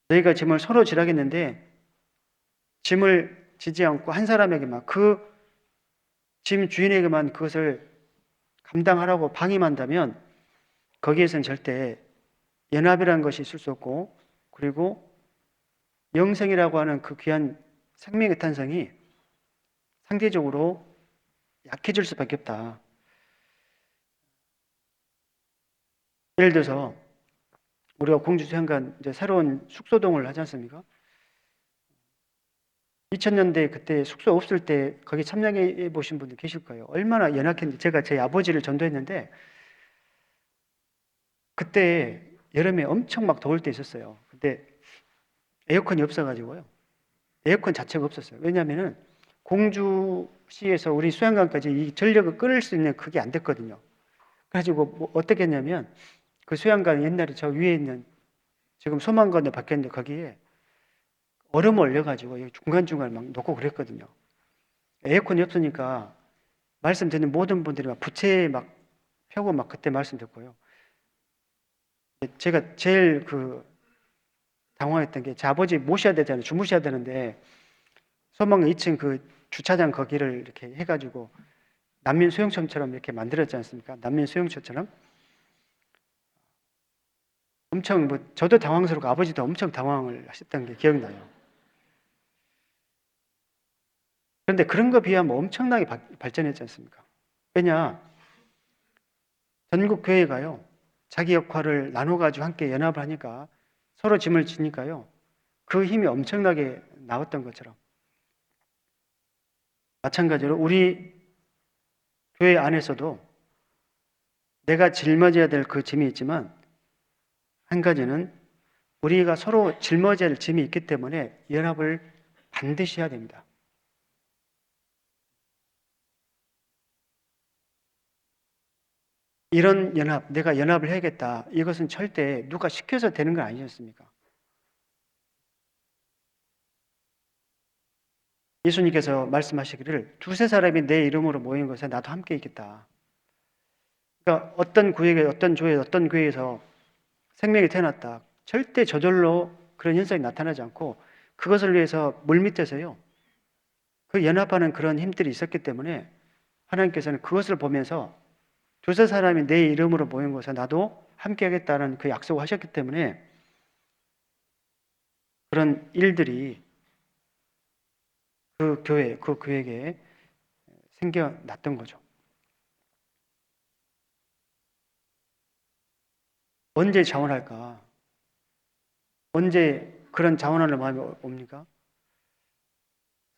너희가 짐을 서로 지라겠는데 짐을 지지 않고 한 사람에게만 그 짐 주인에게만 그것을 감당하라고 방임한다면 거기에서는 절대 연합이라는 것이 있을 수 없고 그리고 영생이라고 하는 그 귀한 생명의 탄성이 상대적으로 약해질 수밖에 없다. 예를 들어서 우리가 공주수양관 이제 새로운 숙소동을 하지 않습니까? 2000년대 그때 숙소 없을 때 거기 참여해 보신 분들 계실 거예요. 얼마나 연약했는지 제가 제 아버지를 전도했는데 그때 여름에 엄청 막 더울 때 있었어요. 근데 에어컨이 없어가지고요. 에어컨 자체가 없었어요. 왜냐하면은 공주시에서 우리 수양강까지 이 전력을 끌을 수 있는 그게 안 됐거든요. 그래가지고 뭐 어떻게 했냐면 그 수양강 옛날에 저 위에 있는 지금 소망관에 바뀌었는데 거기에 얼음을 올려가지고 중간중간 막 놓고 그랬거든요. 에어컨이 없으니까 말씀 듣는 모든 분들이 막 부채에 막 펴고 막 그때 말씀 듣고요. 제가 제일 당황했던 게 제 아버지 모셔야 되잖아요. 주무셔야 되는데 소망 2층 그 주차장 거기를 이렇게 해가지고 난민 수용소처럼 이렇게 만들었지 않습니까? 난민 수용소처럼 엄청 뭐 저도 당황스럽고 아버지도 엄청 당황을 하셨던 게 기억나요. 그런데 그런 거 비하면 엄청나게 발전했지 않습니까? 왜냐 전국 교회가요 자기 역할을 나눠가지고 함께 연합을 하니까 서로 짐을 지니까요 그 힘이 엄청나게 나왔던 것처럼 마찬가지로 우리 교회 안에서도 내가 짊어져야 될 그 짐이 있지만 한 가지는 우리가 서로 짊어져야 할 짐이 있기 때문에 연합을 반드시 해야 됩니다. 이런 연합, 내가 연합을 해야겠다. 이것은 절대 누가 시켜서 되는 건 아니었습니까? 예수님께서 말씀하시기를 두세 사람이 내 이름으로 모인 것에 나도 함께 있겠다. 그러니까 어떤 구역에, 어떤 조에, 어떤 교회에서 생명이 태어났다. 절대 저절로 그런 현상이 나타나지 않고 그것을 위해서 물밑에서요. 그 연합하는 그런 힘들이 있었기 때문에 하나님께서는 그것을 보면서 두세 사람이 내 이름으로 모인 곳에 나도 함께 하겠다는 그 약속을 하셨기 때문에 그런 일들이 그 교회, 그 교회에 생겨났던 거죠. 언제 자원할까? 언제 그런 자원하는 마음이 옵니까?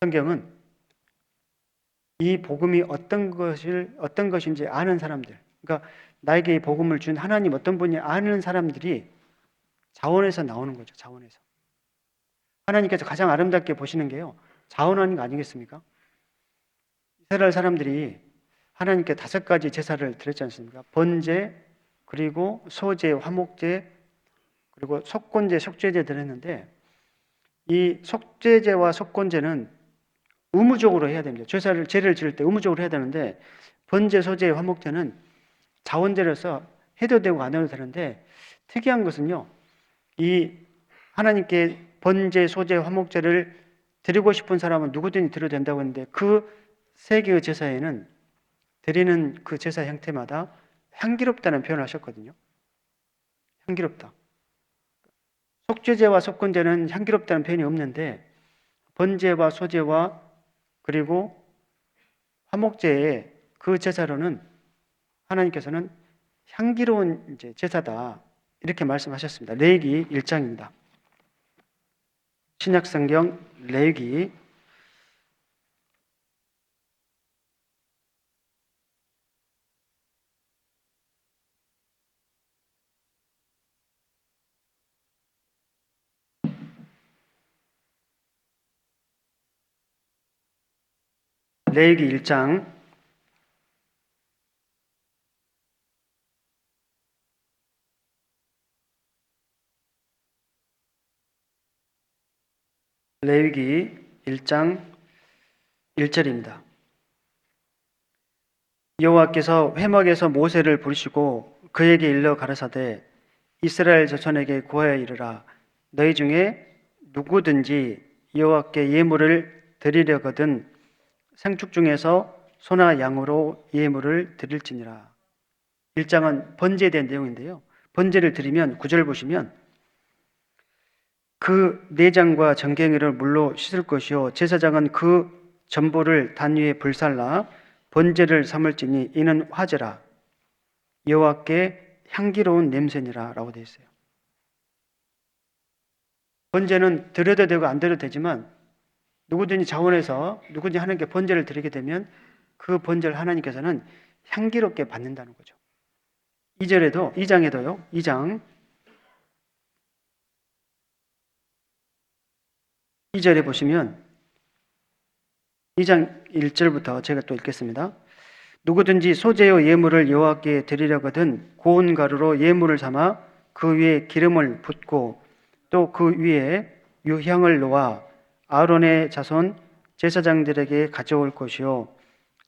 성경은 이 복음이 어떤 것인지 아는 사람들, 그러니까 나에게 이 복음을 준 하나님 어떤 분이 아는 사람들이 자원에서 나오는 거죠. 자원에서. 하나님께서 가장 아름답게 보시는 게요. 자원하는 거 아니겠습니까? 이스라엘 사람들이 하나님께 5가지 제사를 드렸지 않습니까? 번제, 그리고 소제, 화목제, 그리고 속건제, 속죄제 드렸는데 이 속죄제와 속건제는 의무적으로 해야 됩니다. 제를 지을 때 의무적으로 해야 되는데 번제, 소제, 화목제는 자원제로서 해도 되고 안 해도 되는데 특이한 것은요. 이 하나님께 번제, 소제, 화목제를 드리고 싶은 사람은 누구든지 드려도 된다고 했는데 그 3개의 제사에는 드리는 그 제사 형태마다 향기롭다는 표현을 하셨거든요. 향기롭다. 속죄제와 속건제는 향기롭다는 표현이 없는데 번제와 소제와 그리고 화목제의 그 제사로는 하나님께서는 향기로운 제사다 이렇게 말씀하셨습니다. 레위기 1장입니다. 신약성경 레위기 1장 레위기 1장 1절입니다. 여호와께서 회막에서 모세를 부르시고 그에게 일러 가라사대 이스라엘 자손에게 구하여 이르라 너희 중에 누구든지 여호와께 예물을 드리려거든 생축 중에서 소나 양으로 예물을 드릴지니라. 1장은 번제에 대한 내용인데요. 번제를 드리면 9절 보시면 그 내장과 정갱이를 물로 씻을 것이요 제사장은 그 전보를 단 위에 불살라 번제를 삼을지니 이는 화제라 여호와께 향기로운 냄새니라 라고 되어 있어요. 번제는 드려도 되고 안 드려도 되지만 누구든지 자원해서 누구든지 하나님께 번제를 드리게 되면 그 번제를 하나님께서는 향기롭게 받는다는 거죠. 2장에도요. 2장 2절에 보시면 2장 1절부터 제가 또 읽겠습니다. 누구든지 소재의 예물을 여호와께 드리려거든 고운 가루로 예물을 삼아 그 위에 기름을 붓고 또 그 위에 유향을 놓아 아론의 자손 제사장들에게 가져올 것이요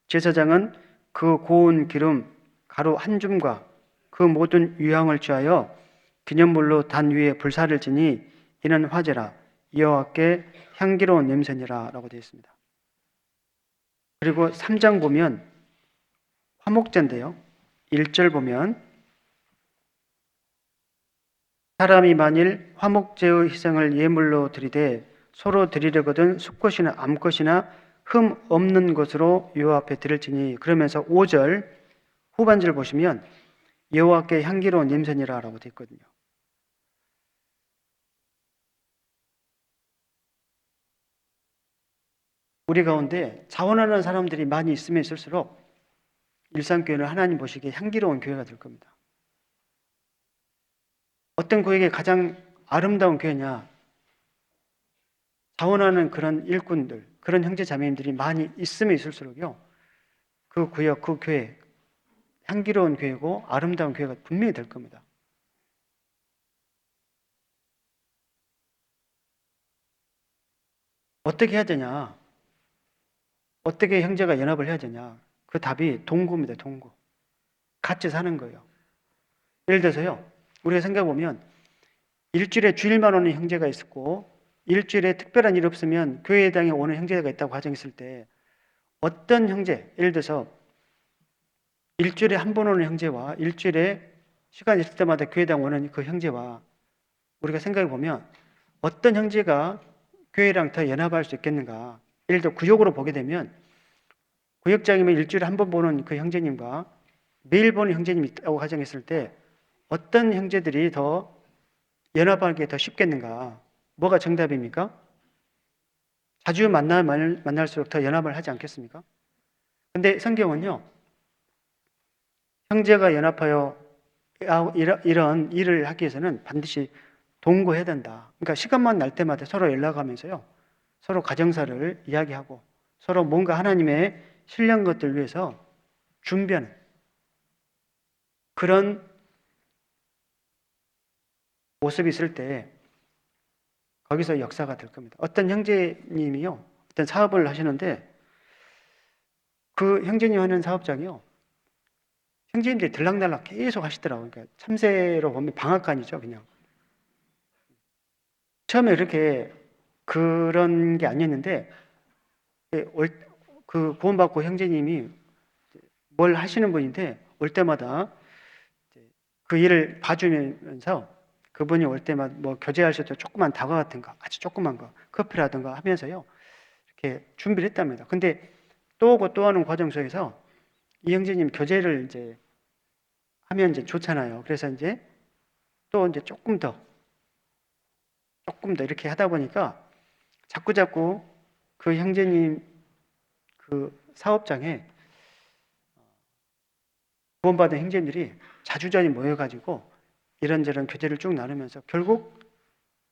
제사장은 그 고운 기름 가루 한 줌과 그 모든 유향을 취하여 기념물로 단 위에 불사를 지니 이는 화제라 여호와께 향기로운 냄새니라 라고 되어 있습니다. 그리고 3장 보면 화목제인데요. 1절 보면 사람이 만일 화목제의 희생을 예물로 드리되 서로 드리려거든 숫것이나 암것이나 흠 없는 것으로 여호와 앞에 드릴지니 그러면서 5절 후반절 보시면 여호와께 향기로운 냄새니라 라고 되어 있거든요. 우리 가운데 자원하는 사람들이 많이 있으면 있을수록 일상교회는 하나님 보시기에 향기로운 교회가 될 겁니다. 어떤 교회가 가장 아름다운 교회냐? 자원하는 그런 일꾼들, 그런 형제 자매님들이 많이 있으면 있을수록요, 그 구역, 그 교회, 향기로운 교회고 아름다운 교회가 분명히 될 겁니다. 어떻게 해야 되냐? 어떻게 형제가 연합을 해야 되냐? 그 답이 동구입니다, 동구. 같이 사는 거예요. 예를 들어서요, 우리가 생각해보면 일주일에 주일만 오는 형제가 있었고 일주일에 특별한 일 없으면 교회당에 오는 형제가 있다고 가정했을 때 어떤 형제, 예를 들어서 일주일에 한 번 오는 형제와 일주일에 시간 있을 때마다 교회당 오는 그 형제와 우리가 생각해 보면 어떤 형제가 교회랑 더 연합할 수 있겠는가? 예를 들어 구역으로 보게 되면 구역장이면 일주일에 한 번 보는 그 형제님과 매일 보는 형제님이 있다고 가정했을 때 어떤 형제들이 더 연합하기 더 쉽겠는가? 뭐가 정답입니까? 자주 만날수록 더 연합을 하지 않겠습니까? 근데 성경은요, 형제가 연합하여 이런 일을 하기 위해서는 반드시 동거해야 된다. 그러니까 시간만 날 때마다 서로 연락하면서요, 서로 가정사를 이야기하고 서로 뭔가 하나님의 신령 것들 위해서 준비하는 그런 모습이 있을 때 거기서 역사가 될 겁니다. 어떤 형제님이요, 어떤 사업을 하시는데 그 형제님 하는 사업장이요, 형제님들이 들락날락 계속 하시더라고요. 그러니까 참새로 보면 방앗간이죠, 그냥. 처음에 그렇게 그런 게 아니었는데 그 구원받고 형제님이 뭘 하시는 분인데 올 때마다 그 일을 봐주면서 그분이 올 때마다 뭐 교제할 수도 조그만 다과 같은 거, 아주 조그만 거, 커피라든가 하면서요, 이렇게 준비를 했답니다. 근데 또 오고 또 하는 과정 속에서 이 형제님 교제를 이제 하면 이제 좋잖아요. 그래서 이제 또 이제 조금 더 이렇게 하다 보니까 자꾸 그 형제님 그 사업장에 구원받은 형제들이 자주자주 모여가지고 이런저런 교제를 쭉 나누면서 결국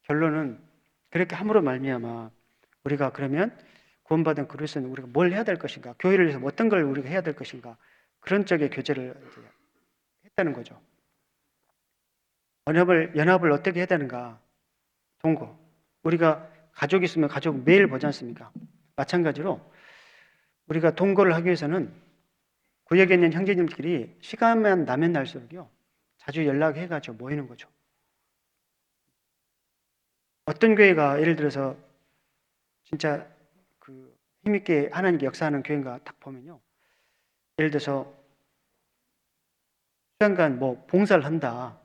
결론은 그렇게 함으로 말미암아 우리가 그러면 구원받은 그리스도는 우리가 뭘 해야 될 것인가, 교회를 위해서 어떤 걸 우리가 해야 될 것인가, 그런 쪽의 교제를 했다는 거죠. 연합을 어떻게 해야 되는가? 동거. 우리가 가족이 있으면 가족 매일 보지 않습니까? 마찬가지로 우리가 동거를 하기 위해서는 구역에 있는 형제님들끼리 시간만 나면 날수록요, 자주 연락해가지고 모이는 거죠. 어떤 교회가 예를 들어서 진짜 그 힘있게 하나님께 역사하는 교회인가 딱 보면요, 예를 들어서 수양간 뭐 봉사를 한다.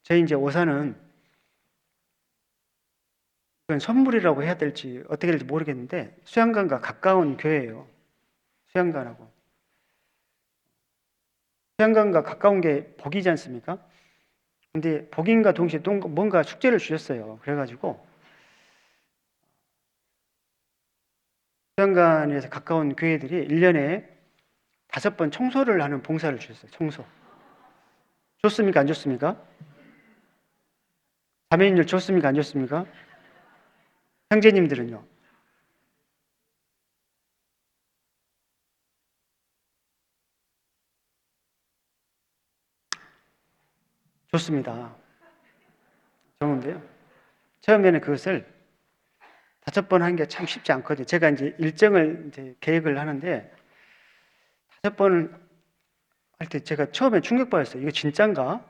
저희 이제 오사는 그건 선물이라고 해야 될지 어떻게 될지 모르겠는데 수양관과 가까운 교회예요. 수양관하고. 수양관과 가까운 게 복이지 않습니까? 근데 복인과 동시에 또 뭔가 숙제를 주셨어요. 그래가지고 수양관에서 가까운 교회들이 1년에 5번 청소를 하는 봉사를 주셨어요. 청소. 좋습니까? 안 좋습니까? 자매님들 좋습니까? 안 좋습니까? 형제님들은요? 좋습니다. 좋은데요. 처음에는 그것을 5번 하는 게 참 쉽지 않거든요. 제가 이제 일정을 이제 계획을 하는데 5번을 할 때 제가 처음에 충격받았어요. 이거 진짠가?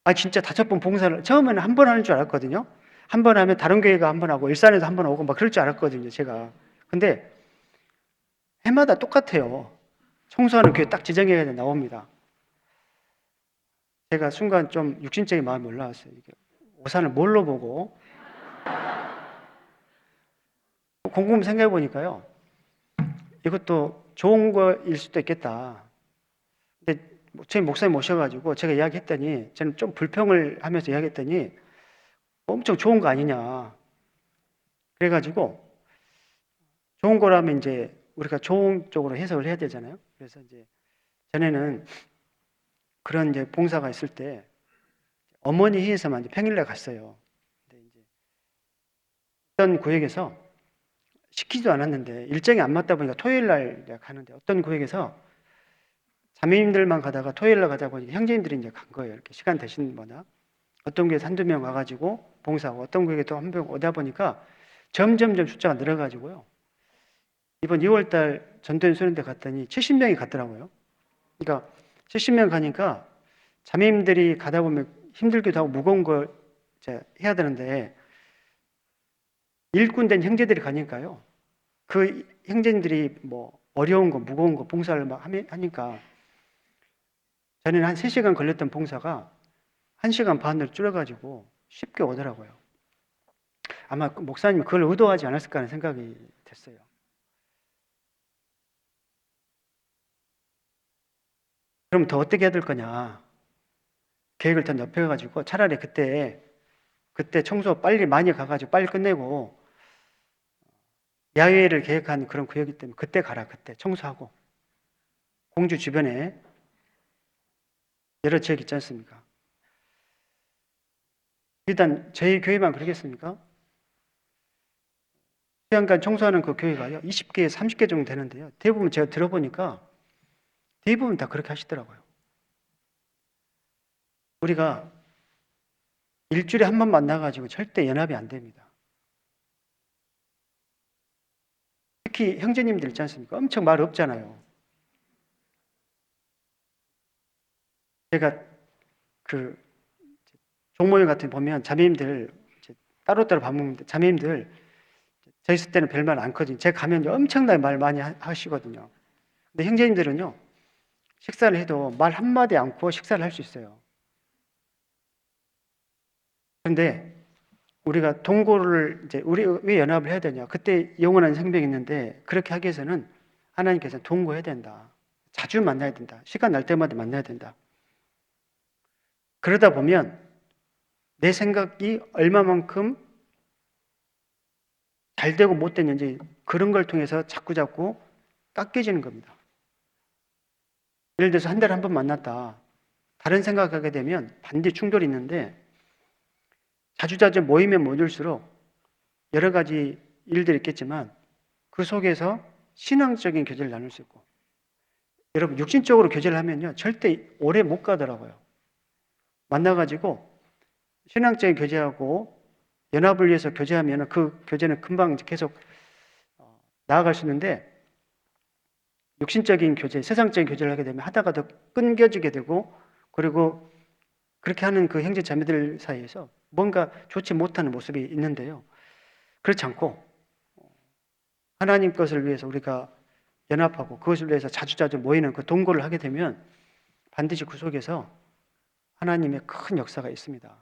아, 진짜 5번 봉사를 처음에는 한 번 하는 줄 알았거든요. 한 번 하면 다른 교회가 한 번 하고 일산에도 한 번 오고 막 그럴 줄 알았거든요, 제가. 근데 해마다 똑같아요. 청소하는 교회 딱 지정해야 나옵니다. 제가 순간 좀 육신적인 마음이 올라왔어요. 이게 우산을 뭘로 보고 곰곰이 생각해 보니까요. 이것도 좋은 거일 수도 있겠다. 근데 저희 목사님 모셔가지고 제가 이야기했더니 저는 좀 불평을 하면서 이야기했더니 엄청 좋은 거 아니냐. 그래가지고 좋은 거라면 이제 우리가 좋은 쪽으로 해석을 해야 되잖아요. 그래서 이제 전에는 그런 이제 봉사가 있을 때 어머니 회의에서만 이제 평일날 갔어요. 근데 이제 어떤 구역에서 시키지도 않았는데 일정이 안 맞다 보니까 토요일날 가는데 어떤 구역에서 자매님들만 가다가 토요일날 가자고 보니까 형제님들이 이제 간 거예요. 이렇게 시간 되신 거나 어떤 교회에서 한두 명 와가지고 봉사하고 어떤 교회에 또 한 명 오다 보니까 점점점 숫자가 늘어가지고요. 이번 2월달 전도연 수련대 갔더니 70명이 갔더라고요. 그러니까 70명 가니까 자매님들이 가다 보면 힘들기도 하고 무거운 걸 해야 되는데 일꾼 된 형제들이 가니까요. 그 형제님들이 뭐 어려운 거 무거운 거 봉사를 막 하니까 전에는 한 3시간 걸렸던 봉사가 1시간 반으로 줄여가지고 쉽게 오더라고요. 아마 목사님이 그걸 의도하지 않았을까 하는 생각이 됐어요. 그럼 더 어떻게 해야 될 거냐. 계획을 더 넓혀가지고 차라리 그때 청소 빨리 많이 가가지고 빨리 끝내고 야외를 계획한 그런 구역이기 때문에 그때 가라. 그때 청소하고 공주 주변에 여러 지역 있지 않습니까? 일단 저희 교회만 그러겠습니까? 수양간 청소하는 그 교회가요 20개, 30개 정도 되는데요. 대부분 제가 들어보니까 대부분 다 그렇게 하시더라고요. 우리가 일주일에 한 번 만나가지고 절대 연합이 안 됩니다. 특히 형제님들 있지 않습니까? 엄청 말 없잖아요. 제가 그 종모임 같은 데 보면 자매님들 따로따로 밥 먹는데 자매님들 저 있을 때는 별말 안 커지고 제가 가면 엄청나게 말 많이 하시거든요. 근데 형제님들은요 식사를 해도 말 한마디 않고 식사를 할 수 있어요. 그런데 우리가 동고를 이제 우리 왜 연합을 해야 되냐? 그때 영원한 생명이 있는데 그렇게 하기 위해서는 하나님께서 동거해야 된다. 자주 만나야 된다. 시간 날 때마다 만나야 된다. 그러다 보면 내 생각이 얼마만큼 잘 되고 못 됐는지 그런 걸 통해서 자꾸 깎여지는 겁니다. 예를 들어서 한 달에 한 번 만났다. 다른 생각하게 되면 반대 충돌이 있는데 자주자주 모이면 모일수록 여러 가지 일들이 있겠지만 그 속에서 신앙적인 교제를 나눌 수 있고 여러분 육신적으로 교제를 하면요 절대 오래 못 가더라고요. 만나가지고 신앙적인 교제하고 연합을 위해서 교제하면 그 교제는 금방 계속 나아갈 수 있는데 육신적인 교제, 세상적인 교제를 하게 되면 하다가 더 끊겨지게 되고 그리고 그렇게 하는 그 형제 자매들 사이에서 뭔가 좋지 못하는 모습이 있는데요. 그렇지 않고 하나님 것을 위해서 우리가 연합하고 그것을 위해서 자주자주 모이는 그 동거를 하게 되면 반드시 그 속에서 하나님의 큰 역사가 있습니다.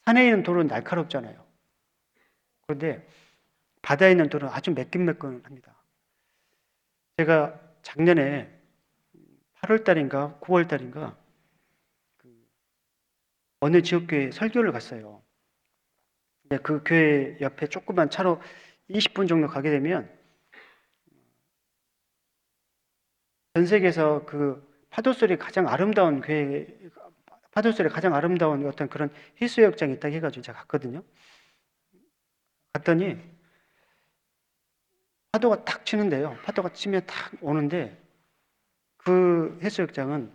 산에 있는 돌은 날카롭잖아요. 그런데 바다에 있는 돌은 아주 매끈매끈합니다. 제가 작년에 8월 달인가 9월 달인가 어느 지역교회 설교를 갔어요. 근데 그 교회 옆에 조그만 차로 20분 정도 가게 되면 전 세계에서 그 파도 소리 가장 아름다운 교회 파도소리 가장 아름다운 어떤 그런 해수욕장이 있다고 해가지고 제가 갔거든요. 갔더니 파도가 탁 치는데요. 파도가 치면 탁 오는데 그 해수욕장은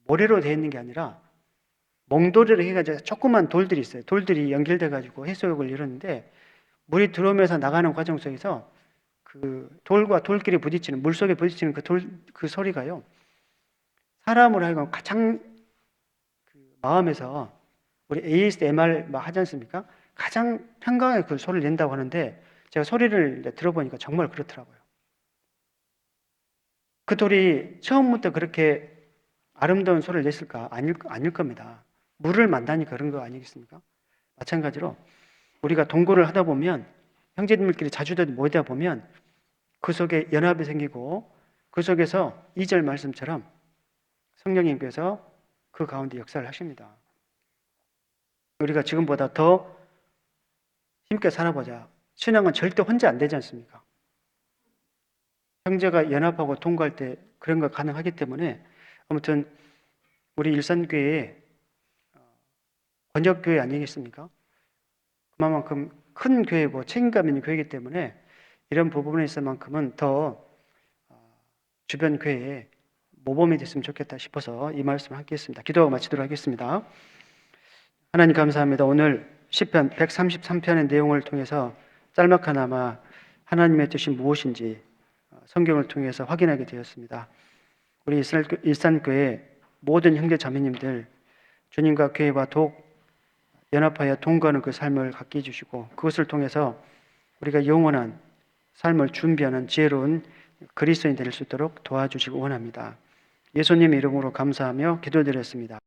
모래로 되어 있는 게 아니라 몽돌이로 해가지고 조그만 돌들이 있어요. 돌들이 연결돼가지고 해수욕을 이루는데 물이 들어오면서 나가는 과정 속에서 그 돌과 돌끼리 부딪히는 물속에 부딪히는 그 소리가요. 사람을 하여금 가장 마음에서 우리 ASMR 하지 않습니까? 가장 평강하게 그 소리를 낸다고 하는데 제가 소리를 들어보니까 정말 그렇더라고요. 그 돌이 처음부터 그렇게 아름다운 소리를 냈을까? 아닐 겁니다. 물을 만나니까 그런 거 아니겠습니까? 마찬가지로 우리가 동거를 하다 보면 형제들끼리 자주도 모이다 보면 그 속에 연합이 생기고 그 속에서 2절 말씀처럼 성령님께서 그 가운데 역사를 하십니다. 우리가 지금보다 더 힘있게 살아보자. 신앙은 절대 혼자 안 되지 않습니까? 형제가 연합하고 동거할 때 그런 거 가능하기 때문에 아무튼 우리 일산교회 권역교회 아니겠습니까? 그만큼 큰 교회고 책임감 있는 교회이기 때문에 이런 부분에 있어만큼은 더 주변 교회에 모범이 됐으면 좋겠다 싶어서 이 말씀을 함께 했습니다. 기도하고 마치도록 하겠습니다. 하나님 감사합니다. 오늘 시편 133편의 내용을 통해서 짤막하나마 하나님의 뜻이 무엇인지 성경을 통해서 확인하게 되었습니다. 우리 일산교회 모든 형제 자매님들 주님과 교회와 더욱 연합하여 동거하는 그 삶을 갖게 해주시고 그것을 통해서 우리가 영원한 삶을 준비하는 지혜로운 그리스도인이 될 수 있도록 도와주시기 원합니다. 예수님 이름으로 감사하며 기도드렸습니다.